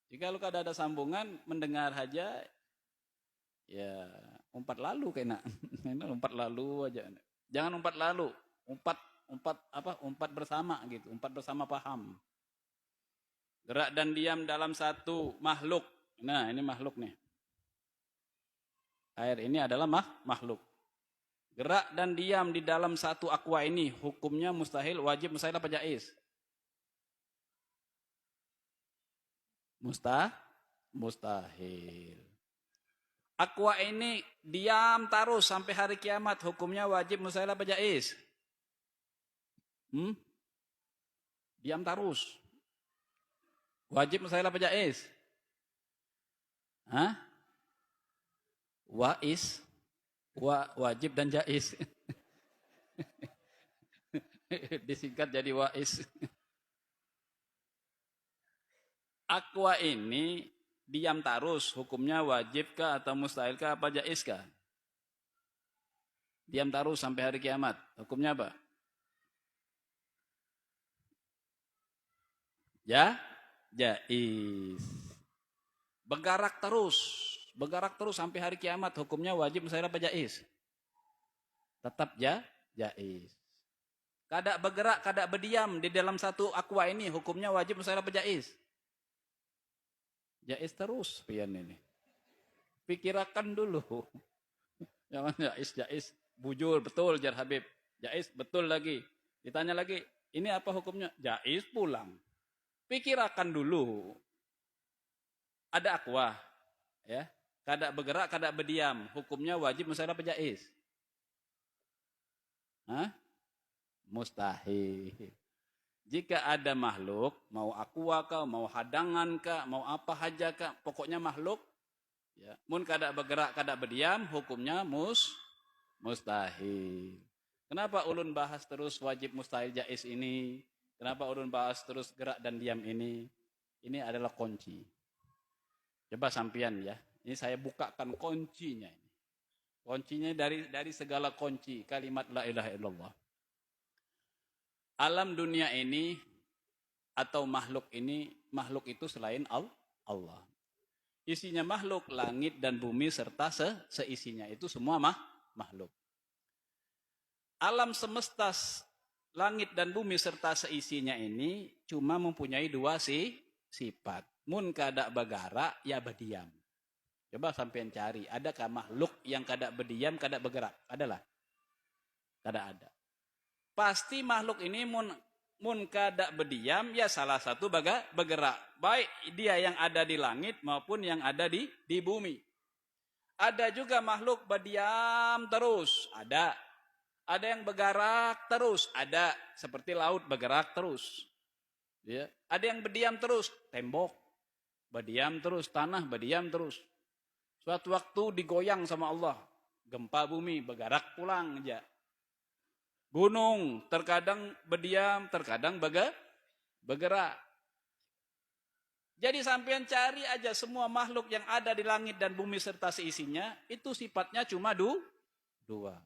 Jika kalau ada sambungan, mendengar saja, ya umpat lalu kena. Umpat lalu aja. Jangan umpat lalu, umpat bersama gitu, umpat bersama paham. Gerak dan diam dalam satu makhluk. Nah, ini makhluk nih. Air ini adalah makhluk. Gerak dan diam di dalam satu aqua ini, hukumnya mustahil, wajib, mustahil apa jaiz? Mustahil. Aqua ini diam terus sampai hari kiamat, hukumnya wajib, mustahil apa jaiz? Diam terus. Wajib, mustahil apa jaiz? Hah? Wajib dan jaiz. Disingkat jadi waiz. Aqua ini diam terus, hukumnya wajibkah atau mustahilkah apa jaiskah? Diam terus sampai hari kiamat, hukumnya apa? Jaiz. Bergerak terus sampai hari kiamat, hukumnya wajib, mustahil apa jaiz? Tetap jaiz. Kada bergerak, kada berdiam di dalam satu aqua ini, hukumnya wajib, mustahil apa jaiz? Jaiz terus pian ini. Pikirakan dulu. Jangan jaiz. Bujur betul jar Habib. Jaiz betul lagi. Ditanya lagi, ini apa hukumnya? Jaiz pulang. Pikirakan dulu. Ada aqua, ya. Kada bergerak, kada berdiam. Hukumnya wajib, mustahil apa jaiz? Hah? Mustahil. Jika ada makhluk, mau aqua kah, mau hadangan kah, mau apa saja kah, pokoknya makhluk, ya, mun kada bergerak, kada berdiam, hukumnya mustahil. Kenapa ulun bahas terus wajib, mustahil, jaiz ini? Kenapa ulun bahas terus gerak dan diam ini? Ini adalah kunci. Coba sampian ya, ini saya bukakan kuncinya ini. Kuncinya dari segala kunci kalimat la ilaha illallah. Alam dunia ini atau makhluk itu selain Allah. Isinya makhluk, langit dan bumi serta seisinya itu semua makhluk. Alam semesta, langit dan bumi serta seisinya ini cuma mempunyai dua sifat. Mun kada bergerak, ya berdiam. Coba sampean cari, adakah makhluk yang kada berdiam, kada bergerak? Adalah? Kada ada. Pasti makhluk ini mun kada berdiam, ya salah satu bergerak. Baik dia yang ada di langit maupun yang ada di bumi. Ada juga makhluk berdiam terus, ada. Ada yang bergerak terus, ada. Seperti laut bergerak terus. Ya. Ada yang berdiam terus, tembok. Berdiam terus, tanah berdiam terus. Suatu waktu digoyang sama Allah. Gempa bumi, bergerak pulang aja. Gunung terkadang berdiam, terkadang bergerak. Jadi sampean cari aja semua makhluk yang ada di langit dan bumi serta seisinya, itu sifatnya cuma dua.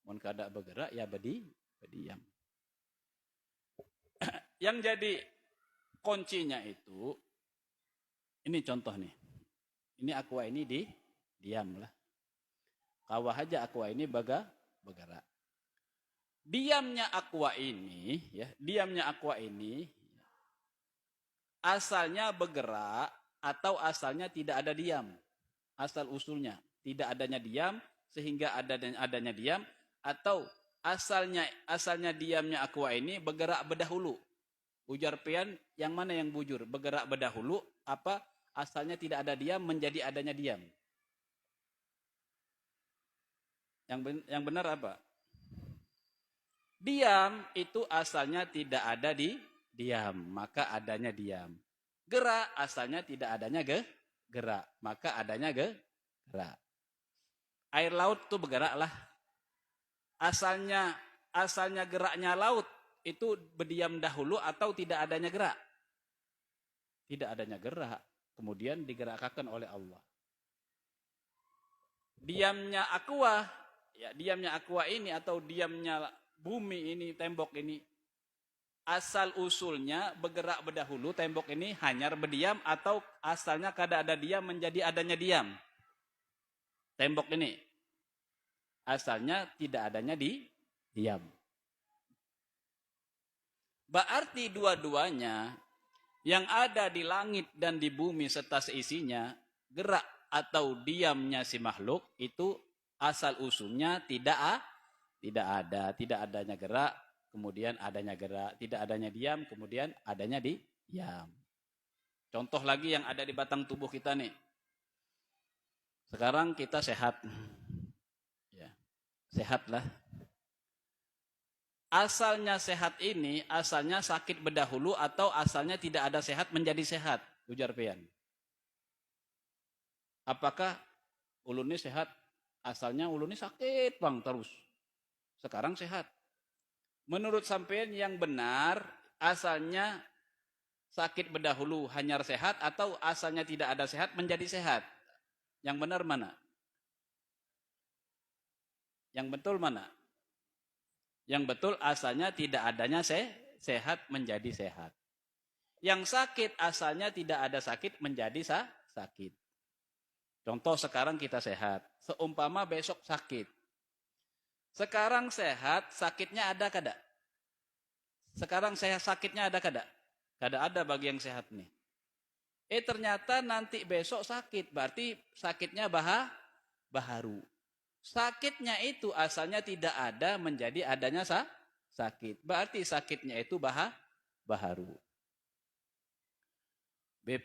Mun kada bergerak ya berdiam. Yang jadi kuncinya itu, ini contoh nih. Ini aqua ini diam lah. Kawah aja aqua ini bergerak. Diamnya aqua ini asalnya bergerak atau asalnya tidak ada diam. Asal usulnya tidak adanya diam sehingga adanya diam, atau asalnya diamnya aqua ini bergerak berdahulu. Ujar pian, yang mana yang bujur? Bergerak berdahulu apa asalnya tidak ada diam menjadi adanya diam? Yang benar apa? Diam itu asalnya tidak ada di diam, maka adanya diam. Gerak asalnya tidak adanya gerak, maka adanya gerak. Air laut itu bergeraklah. Asalnya geraknya laut itu berdiam dahulu atau tidak adanya gerak? Tidak adanya gerak, kemudian digerakkan oleh Allah. Diamnya aqua ini atau diamnya bumi ini, tembok ini, asal usulnya bergerak berdahulu, tembok ini hanyar berdiam, atau asalnya kada ada diam menjadi adanya diam? Tembok ini asalnya tidak adanya diam. Berarti dua-duanya Yang ada di langit dan di bumi serta seisinya, gerak atau diamnya si makhluk itu asal usulnya tidak ada, tidak adanya gerak, kemudian adanya gerak, tidak adanya diam, kemudian adanya diam. Contoh lagi yang ada di batang tubuh kita nih. Sekarang kita sehat. Ya, sehatlah. Asalnya sehat ini, asalnya sakit berdahulu atau asalnya tidak ada sehat menjadi sehat? Ujar Pian. Apakah ulun ini sehat? Asalnya ulun ini sakit bang terus. Sekarang sehat. Menurut sampean yang benar, asalnya sakit berdahulu hanyar sehat atau asalnya tidak ada sehat menjadi sehat? Yang benar mana? Yang betul mana? Yang betul asalnya tidak adanya sehat menjadi sehat. Yang sakit asalnya tidak ada sakit menjadi sakit. Contoh sekarang kita sehat. Seumpama besok sakit. Sekarang sehat, sakitnya ada kada? Sekarang sehat, sakitnya ada kada? Kada ada bagi yang sehat nih. Ternyata nanti besok sakit. Berarti sakitnya baharu. Sakitnya itu asalnya tidak ada menjadi adanya sakit. Berarti sakitnya itu baharu. Beb,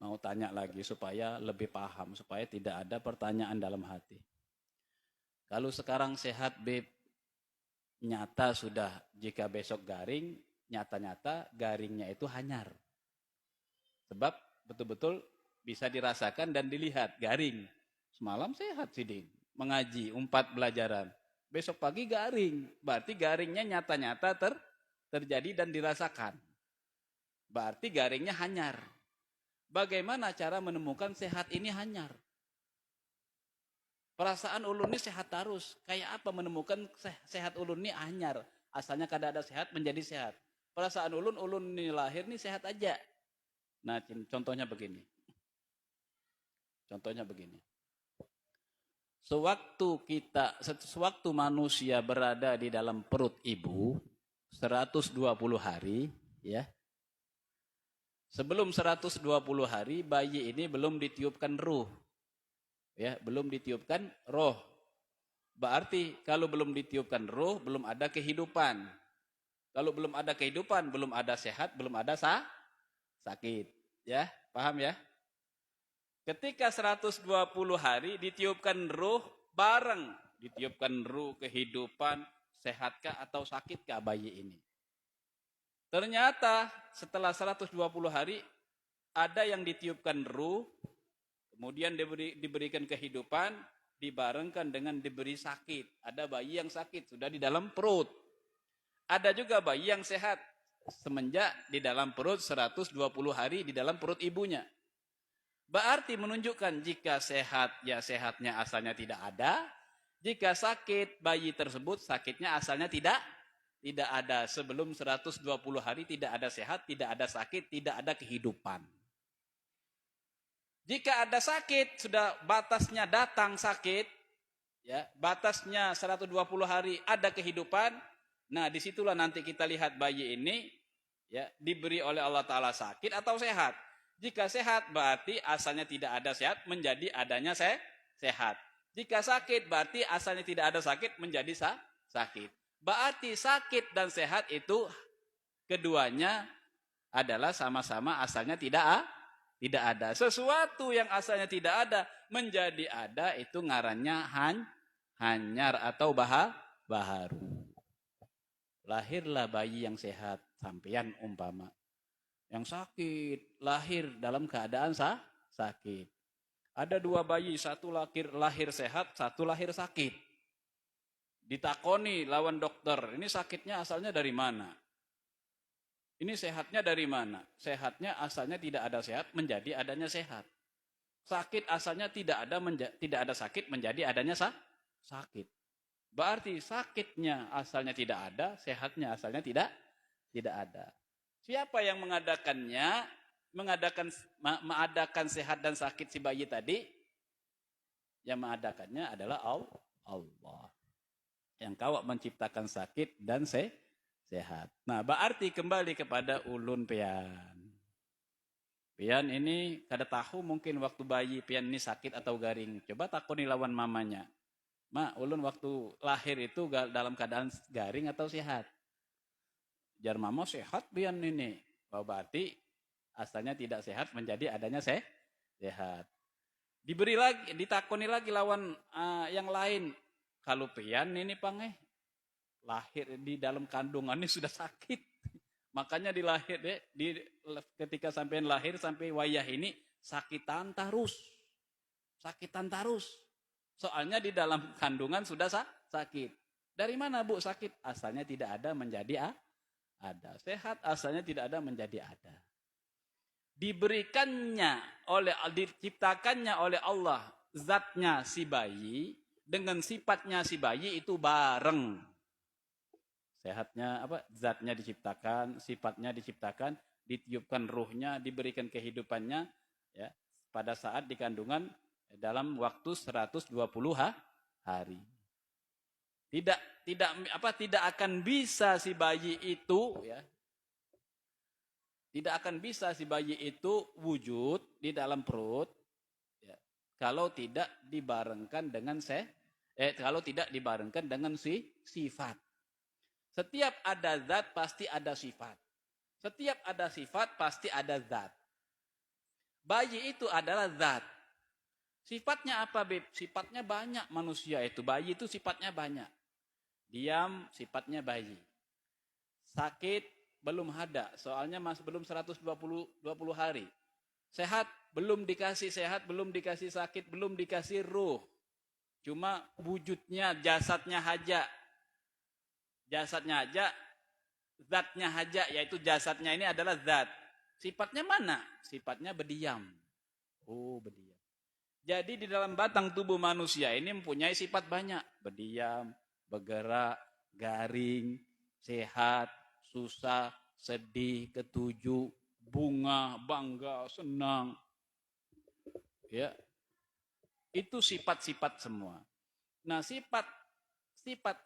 mau tanya lagi supaya lebih paham, supaya tidak ada pertanyaan dalam hati. Kalau sekarang sehat, Beb, nyata sudah jika besok garing, nyata-nyata garingnya itu hanyar. Sebab betul-betul bisa dirasakan dan dilihat garing. Semalam sehat sih, Ding. Mengaji, umpat belajaran. Besok pagi garing. Berarti garingnya nyata-nyata terjadi dan dirasakan. Berarti garingnya hanyar. Bagaimana cara menemukan sehat ini hanyar? Perasaan ulun ini sehat terus. Kayak apa menemukan sehat ulun ini hanyar? Asalnya kada ada sehat menjadi sehat. Perasaan ulun ini lahir ini sehat aja. Nah, contohnya begini. Sewaktu manusia berada di dalam perut ibu 120 hari, ya. Sebelum 120 hari bayi ini belum ditiupkan ruh. Ya, belum ditiupkan roh. Berarti kalau belum ditiupkan roh, belum ada kehidupan. Kalau belum ada kehidupan, belum ada sehat, belum ada sakit. Ya, paham ya? Ketika 120 hari ditiupkan ruh bareng. Ditiupkan ruh, kehidupan, sehatkah atau sakitkah bayi ini. Ternyata setelah 120 hari ada yang ditiupkan ruh, kemudian diberikan kehidupan, dibarengkan dengan diberi sakit. Ada bayi yang sakit, sudah di dalam perut. Ada juga bayi yang sehat, semenjak di dalam perut 120 hari di dalam perut ibunya. Berarti menunjukkan jika sehat, ya sehatnya asalnya tidak ada. Jika sakit, bayi tersebut sakitnya asalnya tidak ada. Sebelum 120 hari tidak ada sehat, tidak ada sakit, tidak ada kehidupan. Jika ada sakit, sudah batasnya datang sakit, ya batasnya 120 hari ada kehidupan. Nah disitulah nanti kita lihat bayi ini ya diberi oleh Allah Ta'ala sakit atau sehat. Jika sehat berarti asalnya tidak ada sehat menjadi adanya sehat. Jika sakit berarti asalnya tidak ada sakit menjadi sakit. Berarti sakit dan sehat itu keduanya adalah sama-sama asalnya tidak ada. Sesuatu yang asalnya tidak ada menjadi ada itu ngarannya hanyar atau baharu. Lahirlah bayi yang sehat, sampeyan umpama. Yang sakit, lahir dalam keadaan sakit. Ada dua bayi, satu lahir sehat, satu lahir sakit. Ditakoni lawan dokter, ini sakitnya asalnya dari mana? Ini sehatnya dari mana? Sehatnya asalnya tidak ada sehat, menjadi adanya sehat. Sakit asalnya tidak ada sakit, menjadi adanya sakit. Berarti sakitnya asalnya tidak ada, sehatnya asalnya tidak ada. Siapa yang mengadakannya? Mengadakan sehat dan sakit si bayi tadi? Yang mengadakannya adalah Allah. Yang kawak menciptakan sakit dan sehat. Nah, berarti kembali kepada ulun pian. Pian ini kada tahu mungkin waktu bayi pian ini sakit atau garing. Coba takuni lawan mamanya. Ma, ulun waktu lahir itu dalam keadaan garing atau sehat? Jar mama sehat pian ini. Berarti asalnya tidak sehat menjadi adanya sehat. Diberi lagi, ditakuni lagi lawan yang lain. Kalau pian ini pangeh lahir di dalam kandungan ini sudah sakit. Makanya ketika sampai lahir sampai wayah ini sakitan terus. Sakitan terus. Soalnya di dalam kandungan sudah sakit. Dari mana Bu sakit? Asalnya tidak ada menjadi ada. Sehat asalnya tidak ada menjadi ada. Diciptakannya oleh Allah zatnya si bayi dengan sifatnya si bayi itu bareng. Sehatnya zatnya diciptakan, sifatnya diciptakan, ditiupkan ruhnya, diberikan kehidupannya ya pada saat di kandungan dalam waktu 120 hari. Tidak akan bisa si bayi itu ya. Tidak akan bisa si bayi itu wujud di dalam perut ya, kalau tidak dibarengkan dengan sifat. Setiap ada zat pasti ada sifat. Setiap ada sifat pasti ada zat. Bayi itu adalah zat. Sifatnya apa, Beb? Sifatnya banyak manusia itu. Bayi itu sifatnya banyak. Diam, sifatnya bayi. Sakit, belum ada. Soalnya masih belum 120 hari. Sehat, belum dikasih sehat, belum dikasih sakit, belum dikasih ruh. Cuma wujudnya, jasadnya aja. Jasadnya aja, zatnya aja, yaitu jasadnya ini adalah zat. Sifatnya mana? Sifatnya berdiam. Oh, berdiam. Jadi di dalam batang tubuh manusia ini mempunyai sifat banyak. Berdiam, bergerak, garing, sehat, susah, sedih, ketujuh, bunga, bangga, senang. Ya. Itu sifat-sifat semua. Nah, sifat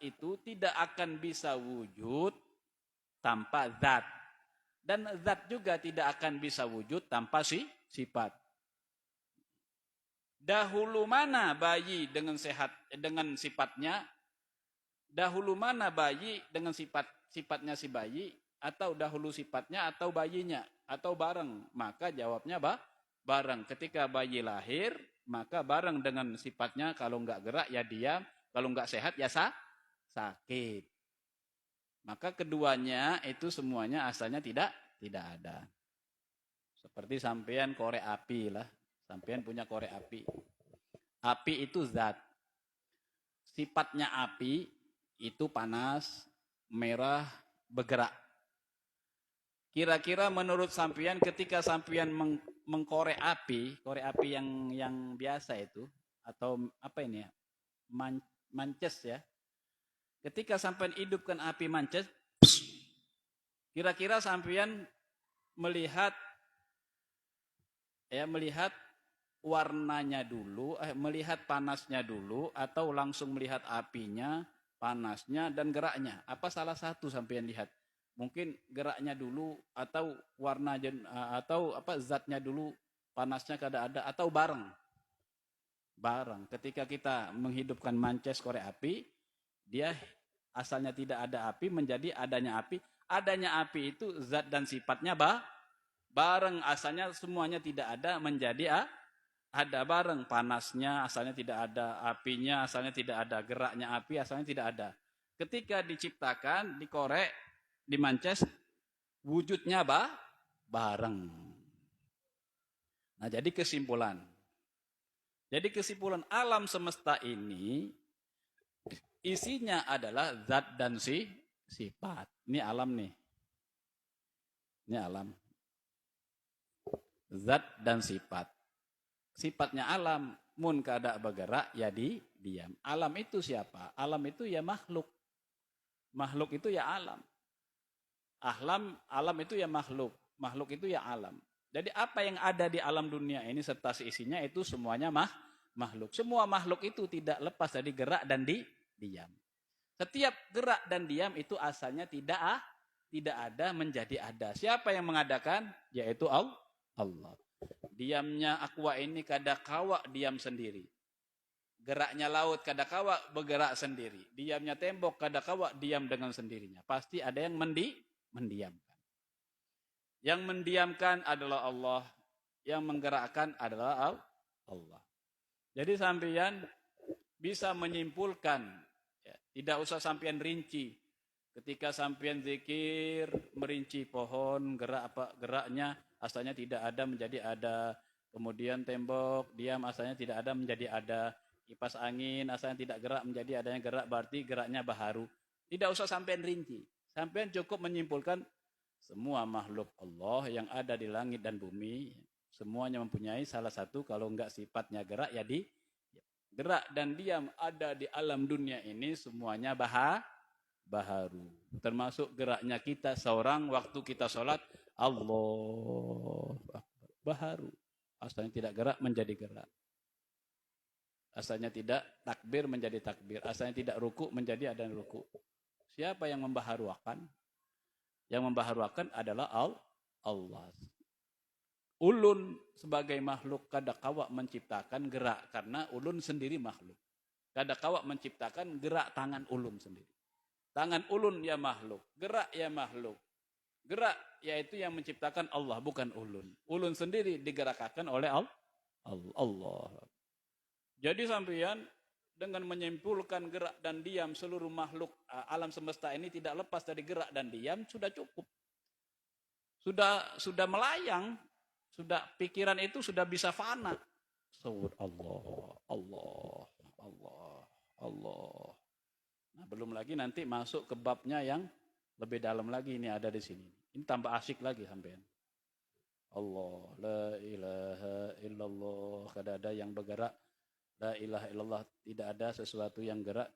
itu tidak akan bisa wujud tanpa zat. Dan zat juga tidak akan bisa wujud tanpa sifat. Dahulu mana bayi dengan sifatnya? Dahulu mana bayi dengan sifatnya si bayi? Atau dahulu sifatnya atau bayinya? Atau bareng? Maka jawabnya bareng. Ketika bayi lahir, maka bareng dengan sifatnya. Kalau enggak gerak ya diam. Kalau enggak sehat ya sakit. Maka keduanya itu semuanya asalnya tidak ada. Seperti sampean korek api lah. Sampean punya korek api. Api itu zat. Sifatnya api itu panas, merah, bergerak. Kira-kira menurut sampean ketika sampean mengkorek api yang biasa itu atau apa ini ya? Mances ya. Ketika sampean hidupkan api mances, kira-kira sampean melihat warnanya dulu, melihat panasnya dulu atau langsung melihat apinya, panasnya dan geraknya. Apa salah satu sampean lihat? Mungkin geraknya dulu atau warna atau zatnya dulu, panasnya kada ada atau bareng. Ketika kita menghidupkan mances korek api, dia asalnya tidak ada api menjadi adanya api. Adanya api itu zat dan sifatnya bareng. Asalnya semuanya tidak ada menjadi ada bareng. Panasnya asalnya tidak ada, apinya asalnya tidak ada, geraknya api asalnya tidak ada. Ketika diciptakan, dikorek, dimances, wujudnya bareng. Nah, jadi kesimpulan alam semesta ini isinya adalah zat dan sifat. Ini alam nih. Ini alam. Zat dan sifat. Sifatnya alam, mun kada bergerak ya diam. Alam itu siapa? Alam itu ya makhluk. Makhluk itu ya alam. Alam itu ya makhluk. Makhluk itu ya alam. Jadi apa yang ada di alam dunia ini serta seisinya itu semuanya makhluk. Semua makhluk itu tidak lepas dari gerak dan diam. Setiap gerak dan diam itu asalnya tidak ada menjadi ada. Siapa yang mengadakan? Yaitu Allah. Diamnya aqua ini kadakawa diam sendiri. Geraknya laut kadakawa bergerak sendiri. Diamnya tembok kadakawa diam dengan sendirinya. Pasti ada yang mendiamkan. Yang mendiamkan adalah Allah. Yang menggerakkan adalah Allah. Jadi sampeyan bisa menyimpulkan, ya, tidak usah sampeyan rinci. Ketika sampeyan zikir, merinci pohon, gerak apa geraknya, asalnya tidak ada menjadi ada. Kemudian tembok, diam asalnya tidak ada menjadi ada. Kipas angin asalnya tidak gerak menjadi adanya gerak, berarti geraknya baharu. Tidak usah sampeyan rinci. Sampeyan cukup menyimpulkan semua makhluk Allah yang ada di langit dan bumi, semuanya mempunyai salah satu, kalau enggak sifatnya gerak, ya di gerak dan diam ada di alam dunia ini, semuanya baharu. Termasuk geraknya kita seorang waktu kita sholat, Allah baharu. Asalnya tidak gerak menjadi gerak. Asalnya tidak takbir menjadi takbir. Asalnya tidak ruku menjadi ada ruku. Siapa yang membaharuakan? Yang membaharuakan adalah Allah. Ulun sebagai makhluk kadakawa menciptakan gerak. Karena ulun sendiri makhluk. Kadakawa menciptakan gerak tangan ulun sendiri. Tangan ulun ya makhluk. Gerak ya makhluk. Gerak yaitu yang menciptakan Allah, bukan ulun. Ulun sendiri digerakkan oleh Allah. Jadi sampeyan dengan menyimpulkan gerak dan diam seluruh makhluk alam semesta ini tidak lepas dari gerak dan diam, sudah cukup. Sudah melayang, sudah pikiran itu sudah bisa fana. Sebut Allah. Nah, belum lagi nanti masuk ke babnya yang lebih dalam lagi, ini ada di sini. Ini tambah asyik lagi sampean. Allah, la ilaha illallah, kada ada yang bergerak. La ilaha illallah, tidak ada sesuatu yang gerak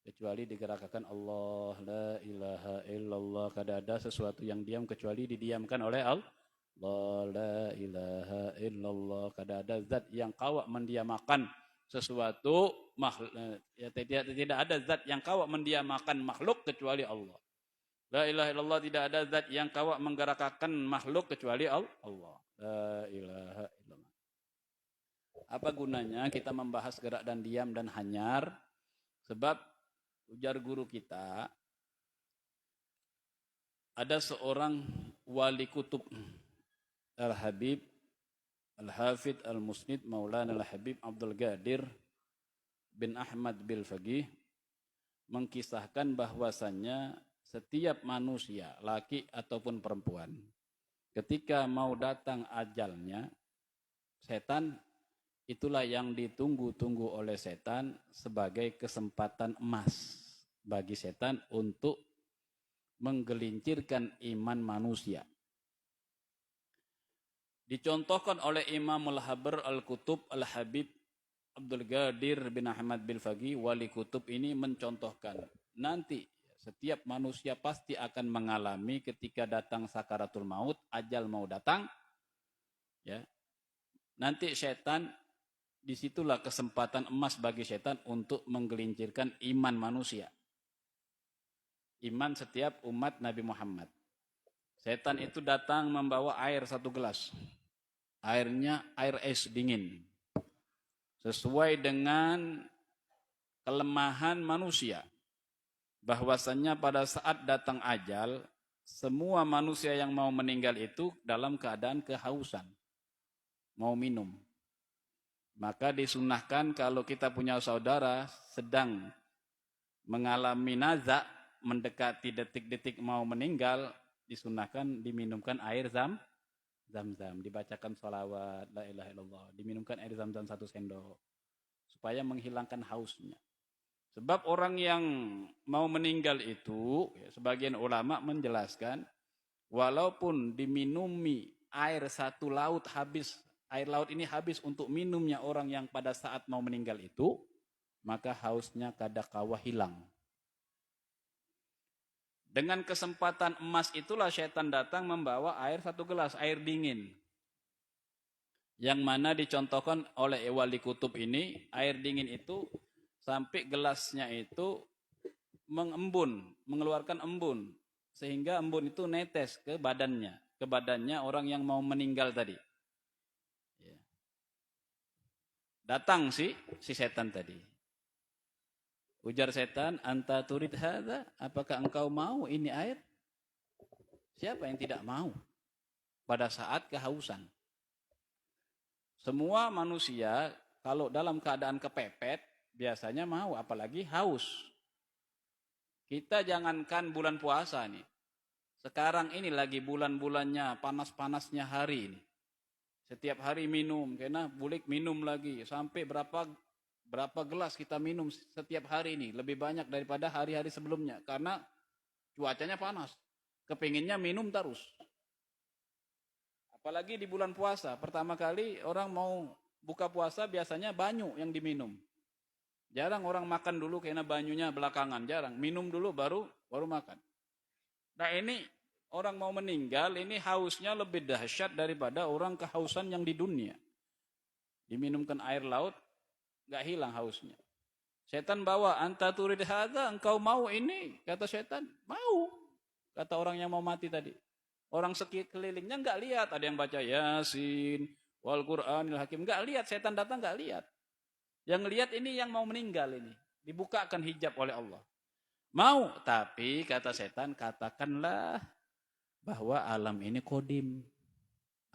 kecuali digerakkan Allah. La ilaha illallah, kada ada sesuatu yang diam kecuali didiamkan oleh Allah. La ilaha illallah, kada ada zat yang kawat mendiamakan sesuatu makhluk, ya, tidak ada zat yang kawat mendiamakan makhluk kecuali Allah. La ilaha illallah, tidak ada zat yang kawat menggerakkan makhluk kecuali Allah. La ilaha illallah. Apa gunanya kita membahas gerak dan diam dan hanyar? Sebab ujar guru kita, ada seorang wali kutub Al-Habib Al-Hafidh Al-Musnid Maulana Al-Habib Abdul Qadir bin Ahmad Bil-Faqih mengkisahkan bahwasannya setiap manusia, laki ataupun perempuan, ketika mau datang ajalnya, setan itulah yang ditunggu-tunggu oleh setan sebagai kesempatan emas bagi setan untuk menggelincirkan iman manusia. Dicontohkan oleh Imam Al-Habr Al-Kutub Al-Habib Abdul Qadir bin Ahmad Bil-Faqih, wali kutub ini mencontohkan nanti setiap manusia pasti akan mengalami ketika datang sakaratul maut, ajal mau datang, ya. Nanti setan, disitulah kesempatan emas bagi setan untuk menggelincirkan iman manusia. Iman setiap umat Nabi Muhammad. Setan itu datang membawa air 1 gelas. Airnya air es dingin. Sesuai dengan kelemahan manusia. Bahwasannya pada saat datang ajal, semua manusia yang mau meninggal itu dalam keadaan kehausan. Mau minum. Maka disunahkan kalau kita punya saudara sedang mengalami nazak, mendekati detik-detik mau meninggal, disunahkan diminumkan air zam-zam, dibacakan sholawat, la ilaha illallah, diminumkan air zam-zam 1 sendok, supaya menghilangkan hausnya. Sebab orang yang mau meninggal itu, ya, sebagian ulama menjelaskan, walaupun diminumi air 1 laut habis, air laut ini habis untuk minumnya orang yang pada saat mau meninggal itu, maka hausnya kadakawa hilang. Dengan kesempatan emas itulah setan datang membawa air 1 gelas, air dingin. Yang mana dicontohkan oleh wali kutub ini, air dingin itu sampai gelasnya itu mengembun, mengeluarkan embun. Sehingga embun itu netes ke badannya orang yang mau meninggal tadi. Datang si setan tadi. Ujar setan, anta turid hadza? Apakah engkau mau ini air? Siapa yang tidak mau pada saat kehausan? Semua manusia kalau dalam keadaan kepepet biasanya mau, apalagi haus. Kita jangankan bulan puasa nih. Sekarang ini lagi bulan-bulannya panas-panasnya hari ini. Setiap hari minum, karena bulik minum lagi. Sampai berapa gelas kita minum setiap hari ini. Lebih banyak daripada hari-hari sebelumnya. Karena cuacanya panas. Kepinginnya minum terus. Apalagi di bulan puasa. Pertama kali orang mau buka puasa biasanya banyu yang diminum. Jarang orang makan dulu karena banyunya belakangan. Jarang. Minum dulu baru makan. Nah ini orang mau meninggal, ini hausnya lebih dahsyat daripada orang kehausan yang di dunia. Diminumkan air laut, gak hilang hausnya. Setan bawa, anta turid hadza, engkau mau ini? Kata setan, mau. Kata orang yang mau mati tadi. Orang sekelilingnya gak lihat, ada yang baca Yasin, wal Qur'anil Hakim. Gak lihat, setan datang gak lihat. Yang lihat ini yang mau meninggal ini. Dibukakan hijab oleh Allah. Mau, tapi kata setan, katakanlah bahwa alam ini kodim.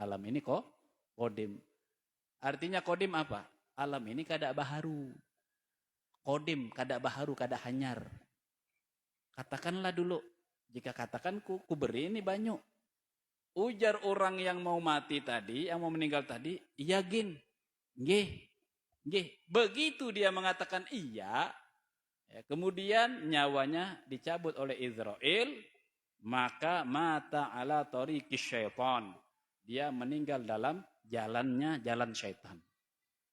Alam ini kok kodim. Artinya kodim apa? Alam ini kada baharu. Kodim, kada baharu, kada hanyar. Katakanlah dulu. Jika katakan ku beri ini banyak. Ujar orang yang mau mati tadi, yang mau meninggal tadi, iya gin. Nggih. Begitu dia mengatakan iya, ya, kemudian nyawanya dicabut oleh Israel, maka mata ala tariqis syaitan. Dia meninggal dalam jalan syaitan.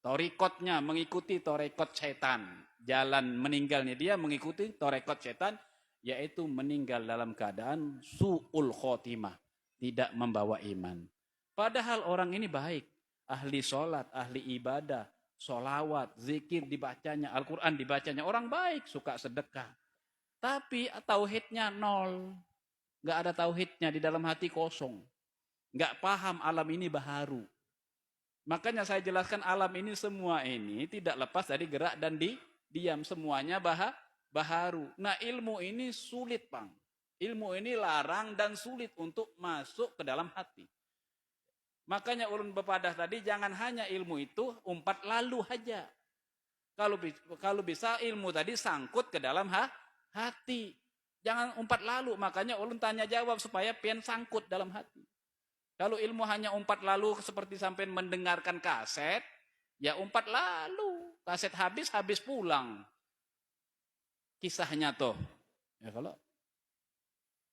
Torikotnya mengikuti torekot syaitan. Jalan meninggalnya dia mengikuti torekot syaitan, yaitu meninggal dalam keadaan su'ul khotimah. Tidak membawa iman. Padahal orang ini baik. Ahli sholat, ahli ibadah, sholawat, zikir dibacanya, Al-Quran dibacanya. Orang baik, suka sedekah. Tapi tauhidnya nol. Gak ada tauhidnya, di dalam hati kosong. Gak paham alam ini baharu. Makanya saya jelaskan alam ini semua ini tidak lepas dari gerak dan diam. Semuanya baharu. Nah ilmu ini sulit, Bang. Ilmu ini larang dan sulit untuk masuk ke dalam hati. Makanya ulun bepadah tadi jangan hanya ilmu itu umpat lalu aja. Kalau bisa ilmu tadi sangkut ke dalam hati. Jangan umpat lalu. Makanya ulun tanya jawab supaya pian sangkut dalam hati. Kalau ilmu hanya umpat lalu seperti sampai mendengarkan kaset, ya umpat lalu. Kaset habis pulang. Kisahnya toh. Ya kalau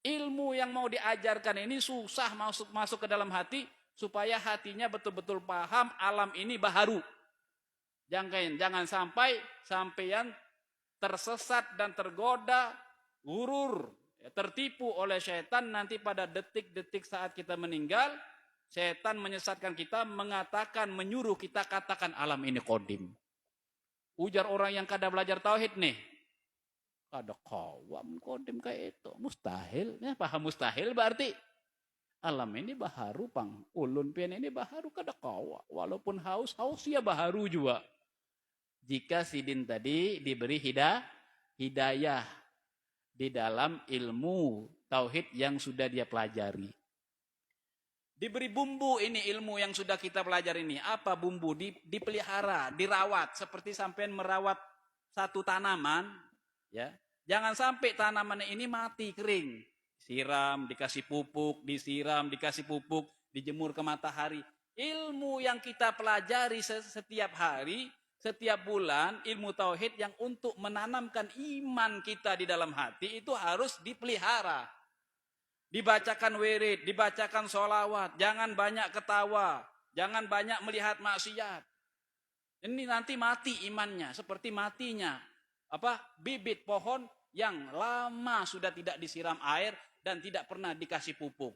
ilmu yang mau diajarkan ini susah masuk ke dalam hati supaya hatinya betul-betul paham alam ini baharu. Jangan sampai sampean tersesat dan tergoda, gurur, tertipu oleh setan nanti pada detik-detik saat kita meninggal, setan menyesatkan kita, menyuruh kita katakan alam ini kodim. Ujar orang yang kada belajar tauhid nih, kada kawam kodim kayak itu, mustahil. Ya, paham mustahil berarti alam ini baharu, Pang. Ulun pian ini baharu kada kawa. Walaupun haus ya baharu juga. Jika sidin tadi diberi hidayah di dalam ilmu tauhid yang sudah dia pelajari. Diberi bumbu ini ilmu yang sudah kita pelajari ini. Apa bumbu? Dipelihara, dirawat. Seperti sampean merawat satu tanaman. Ya, jangan sampai tanaman ini mati kering. Siram, dikasih pupuk, disiram, dikasih pupuk, dijemur ke matahari. Ilmu yang kita pelajari setiap hari, setiap bulan, ilmu tauhid yang untuk menanamkan iman kita di dalam hati itu harus dipelihara. Dibacakan wirid, dibacakan sholawat, jangan banyak ketawa, jangan banyak melihat maksiat. Ini nanti mati imannya, seperti matinya bibit pohon yang lama sudah tidak disiram air dan tidak pernah dikasih pupuk.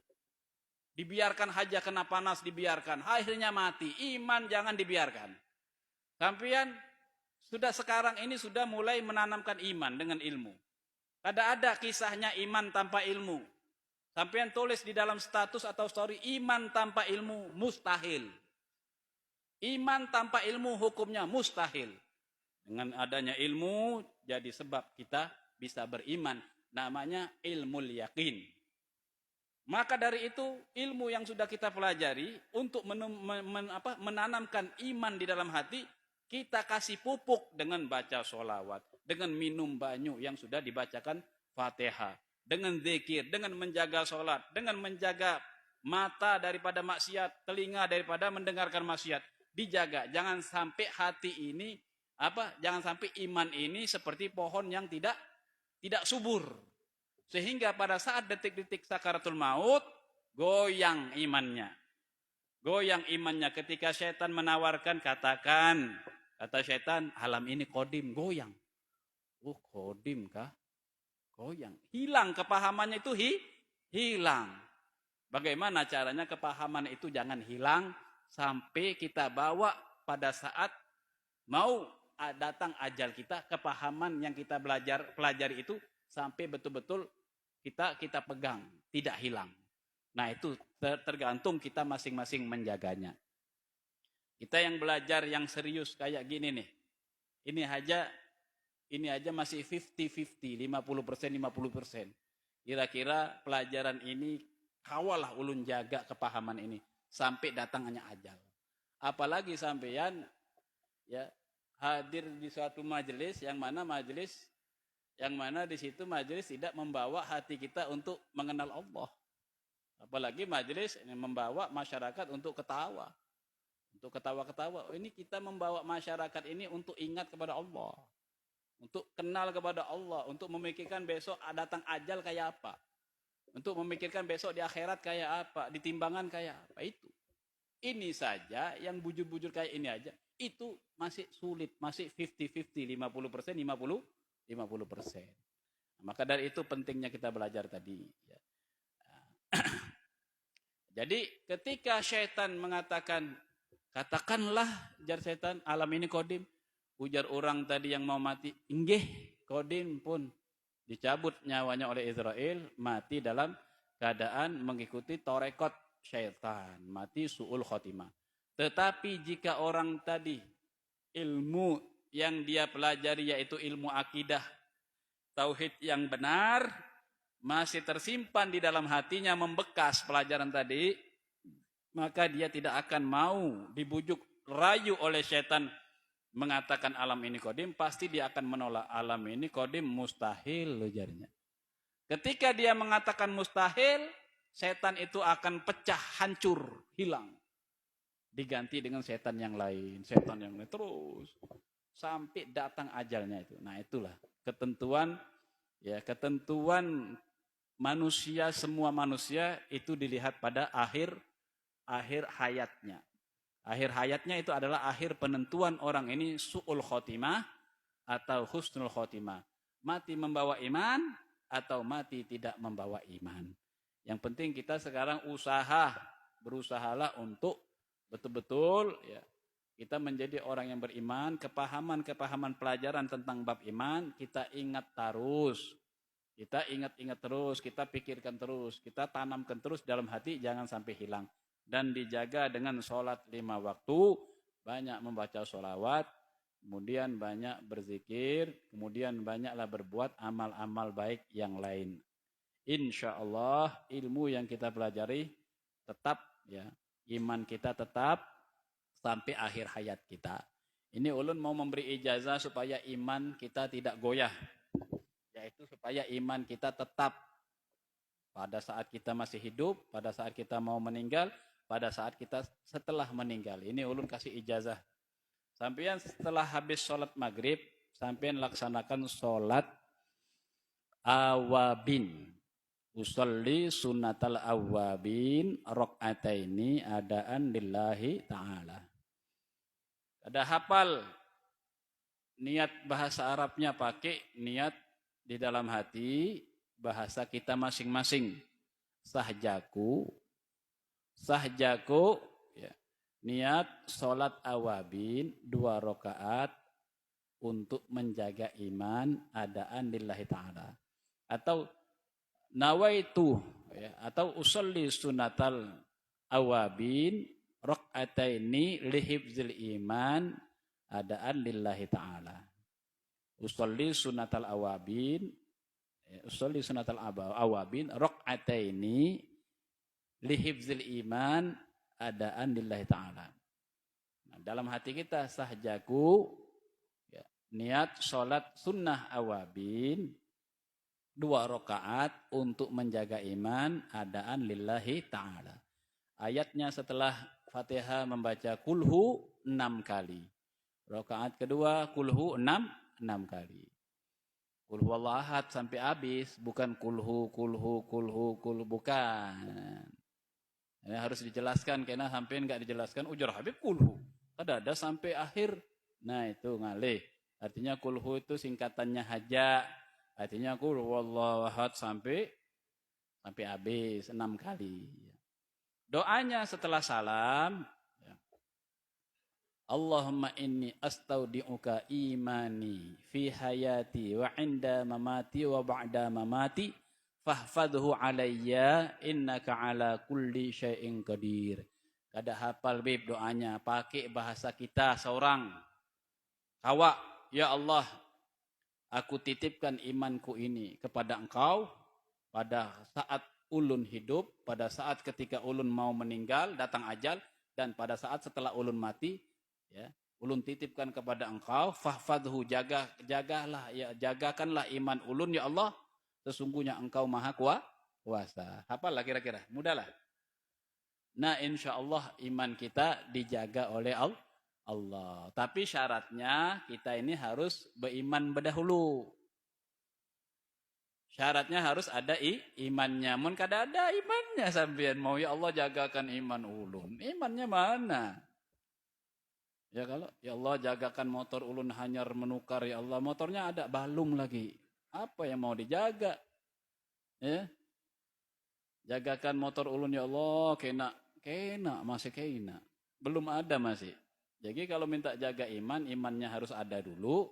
Dibiarkan saja kena panas, dibiarkan. Akhirnya mati. Iman jangan dibiarkan. Sampean sekarang ini sudah mulai menanamkan iman dengan ilmu. Kada ada kisahnya iman tanpa ilmu. Sampean tulis di dalam status atau story, iman tanpa ilmu mustahil. Iman tanpa ilmu hukumnya mustahil. Dengan adanya ilmu jadi sebab kita bisa beriman. Namanya ilmul yakin. Maka dari itu ilmu yang sudah kita pelajari untuk menanamkan iman di dalam hati, kita kasih pupuk dengan baca sholawat, dengan minum banyu yang sudah dibacakan Fatihah, dengan zikir, dengan menjaga sholat, dengan menjaga mata daripada maksiat, telinga daripada mendengarkan maksiat. Dijaga, jangan sampai hati ini jangan sampai iman ini seperti pohon yang tidak subur. Sehingga pada saat detik-detik sakaratul maut goyang imannya. Goyang imannya ketika setan menawarkan, kata setan, alam ini kodim, goyang. Oh, kodim kah? Goyang. Hilang kepahamannya itu hilang. Bagaimana caranya kepahaman itu jangan hilang sampai kita bawa pada saat mau datang ajal kita, kepahaman yang kita pelajari itu sampai betul-betul kita pegang, tidak hilang. Nah, itu tergantung kita masing-masing menjaganya. Kita yang belajar yang serius kayak gini nih. Ini aja masih 50-50, 50%, 50%. Kira-kira pelajaran ini kawalah ulun jaga kepahaman ini sampai datangnya ajal. Apalagi sampean ya hadir di suatu majelis yang mana di situ majelis tidak membawa hati kita untuk mengenal Allah. Apalagi majelis ini membawa masyarakat untuk ketawa. Untuk ketawa-ketawa. Ini kita membawa masyarakat ini untuk ingat kepada Allah. Untuk kenal kepada Allah, untuk memikirkan besok datang ajal kayak apa. Untuk memikirkan besok di akhirat kayak apa, di timbangan kayak apa, itu. Ini saja yang bujur-bujur kayak ini aja, itu masih sulit, masih 50-50, 50%, 50%. Maka dari itu pentingnya kita belajar tadi. Jadi ketika syaitan mengatakan, katakanlah jar syaitan, alam ini kodim. Ujar orang tadi yang mau mati, inggih kodim pun. Dicabut nyawanya oleh Israel, mati dalam keadaan mengikuti torekot syaitan. Mati su'ul khotimah. Tetapi jika orang tadi ilmu yang dia pelajari yaitu ilmu akidah, tauhid yang benar, masih tersimpan di dalam hatinya, membekas pelajaran tadi, maka dia tidak akan mau dibujuk rayu oleh syaitan mengatakan alam ini kodim, pasti dia akan menolak. Alam ini kodim mustahil, ujarnya. Ketika dia mengatakan mustahil, setan itu akan pecah, hancur, hilang. Diganti dengan setan yang lain, terus sampai datang ajalnya itu. Nah, itulah ketentuan manusia, semua manusia itu dilihat pada akhir hayatnya. Akhir hayatnya itu adalah akhir penentuan orang ini su'ul khotimah atau husnul khotimah. Mati membawa iman atau mati tidak membawa iman. Yang penting kita sekarang berusahalah untuk betul-betul ya, kita menjadi orang yang beriman, kepahaman pelajaran tentang bab iman, kita ingat terus. Kita ingat-ingat terus, kita pikirkan terus, kita tanamkan terus dalam hati, jangan sampai hilang. Dan dijaga dengan sholat 5 waktu, banyak membaca sholawat, kemudian banyak berzikir, kemudian banyaklah berbuat amal-amal baik yang lain. Insya Allah ilmu yang kita pelajari tetap ya, iman kita tetap sampai akhir hayat kita. Ini ulun mau memberi ijazah supaya iman kita tidak goyah, yaitu supaya iman kita tetap pada saat kita masih hidup, pada saat kita mau meninggal, pada saat kita setelah meninggal. Ini ulun kasih ijazah. Sampean setelah habis sholat maghrib, sampean laksanakan sholat awabin. Usolli sunnatal awabin rok'ataini adaan lillahi ta'ala. Ada hafal niat bahasa Arabnya, pakai niat di dalam hati bahasa kita masing-masing. Sahjaku ya, niat sholat awabin 2 rakaat untuk menjaga iman adaan lillahi ta'ala. Atau nawaitu ya, atau usolli sunnatal awabin raq'ataini lihibzil iman adaan lillahi ta'ala. Usolli sunatal awabin raq'ataini lihibzil iman adaan lillahi ta'ala. Nah, dalam hati kita sahjaku ya, niat sholat sunnah awabin 2 rakaat untuk menjaga iman adaan lillahi ta'ala. Ayatnya setelah Fatihah membaca kulhu 6 kali. Rakaat kedua kulhu 6 kali. Kulhu wallahu ahad sampai habis, bukan kulhu bukan. Ini harus dijelaskan karena sampai enggak dijelaskan ujar Habib kulhu. Ada sampai akhir. Nah, itu ngalih. Artinya kulhu itu singkatannya haja. Artinya qul huwallahu ahad sampai habis 6 kali. Doanya setelah salam, ya. Allahumma inni astaudi'uka imani fi hayati wa 'inda mamati wa ba'da mamati fahfadhu alayya innaka ala kulli syai'in qadir. Kada hafal bib doanya, pakai bahasa kita seorang. Kawa, ya Allah, aku titipkan imanku ini kepada engkau pada saat ulun hidup, pada saat ketika ulun mau meninggal, datang ajal, dan pada saat setelah ulun mati, ya, ulun titipkan kepada engkau, fahfadhu, jagakanlah iman ulun ya Allah, sesungguhnya engkau maha kuasa. Hafal lah kira-kira, mudah lah. Nah, insya Allah iman kita dijaga oleh Allah. Tapi syaratnya kita ini harus beriman berdahulu. Syaratnya harus ada imannya. Mun kada ada imannya sampean mau ya Allah jagakan iman ulun. Imannya mana? Ya kalau ya Allah jagakan motor ulun hanyar menukar ya Allah, motornya ada balung lagi. Apa yang mau dijaga? Ya. Jagakan motor ulun ya Allah, kena masih kena. Belum ada masih. Jadi kalau minta jaga iman, imannya harus ada dulu,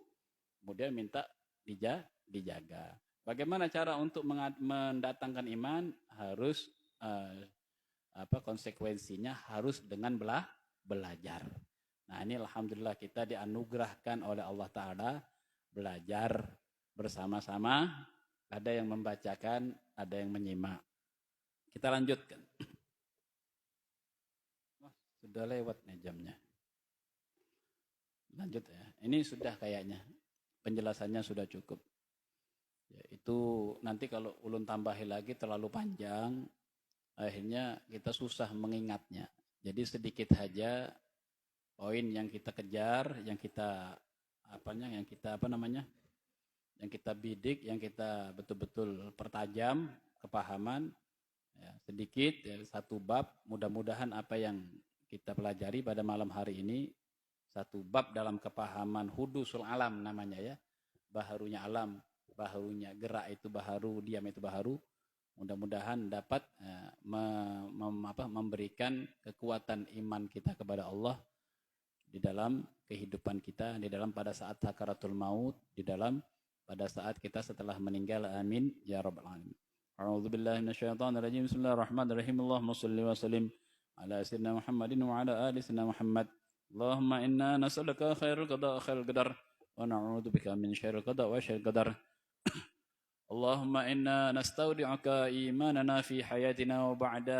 kemudian minta dijaga. Bagaimana cara untuk mendatangkan iman? Harus konsekuensinya harus dengan belajar. Nah, ini alhamdulillah kita dianugerahkan oleh Allah Ta'ala belajar bersama-sama. Ada yang membacakan, ada yang menyimak. Kita lanjutkan. Sudah lewat nih jamnya. Lanjut ya. Ini sudah kayaknya. Penjelasannya sudah cukup. Ya, itu nanti kalau ulun tambahin lagi terlalu panjang, akhirnya kita susah mengingatnya. Jadi sedikit saja poin yang kita kejar, yang kita bidik, yang kita betul-betul pertajam kepahaman. Ya, sedikit ya, 1 bab. Mudah-mudahan apa yang kita pelajari pada malam hari ini 1 bab dalam kepahaman hudusul alam namanya ya. Baharunya alam, baharunya gerak itu baharu, diam itu baharu. Mudah-mudahan dapat memberikan kekuatan iman kita kepada Allah di dalam kehidupan kita, di dalam pada saat sakaratul maut, di dalam pada saat kita setelah meninggal. Amin ya rabbal alamin. A'udzubillahi minasyaitonirrajim. Bismillahirrahmanirrahim. Allahumma shalli wa sallim ala sayyidina Muhammadin wa ala ali sayyidina Muhammad. Allahumma inna nas'aluka khairul qada khairul qadar wa na'udzubika min syarril qada wa syarril qadar. Allahumma inna nastaudi'uka imanana fi hayatina wa ba'da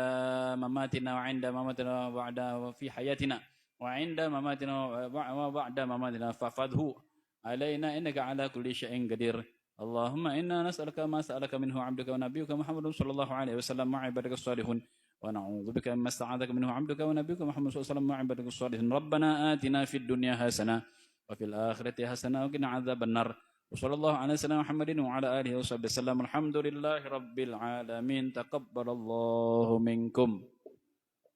mamatina wa 'inda mamatina wa ba'da wa fi hayatina wa 'inda mamatina wa ba'da mamatina fafadhu alaina innaka 'ala kulli syai'in qadir. Allahumma inna nas'aluka ma sa'alaka minhu 'abduka wa nabiyyuka Muhammadun sallallahu alaihi wasallam wa 'ibadaka shalihun. ونعوذ بك مما استعاذك منه عبدك ونبيك محمد صلى الله عليه وسلم وعبادك الصالحين. ربنا آتنا في الدنيا حسنة وفي الآخرة حسنة وقنا عذاب النار. وصلى الله على سيدنا محمد وعلى آله وصحبه وسلم. الحمد لله رب العالمين. تقبل الله منكم.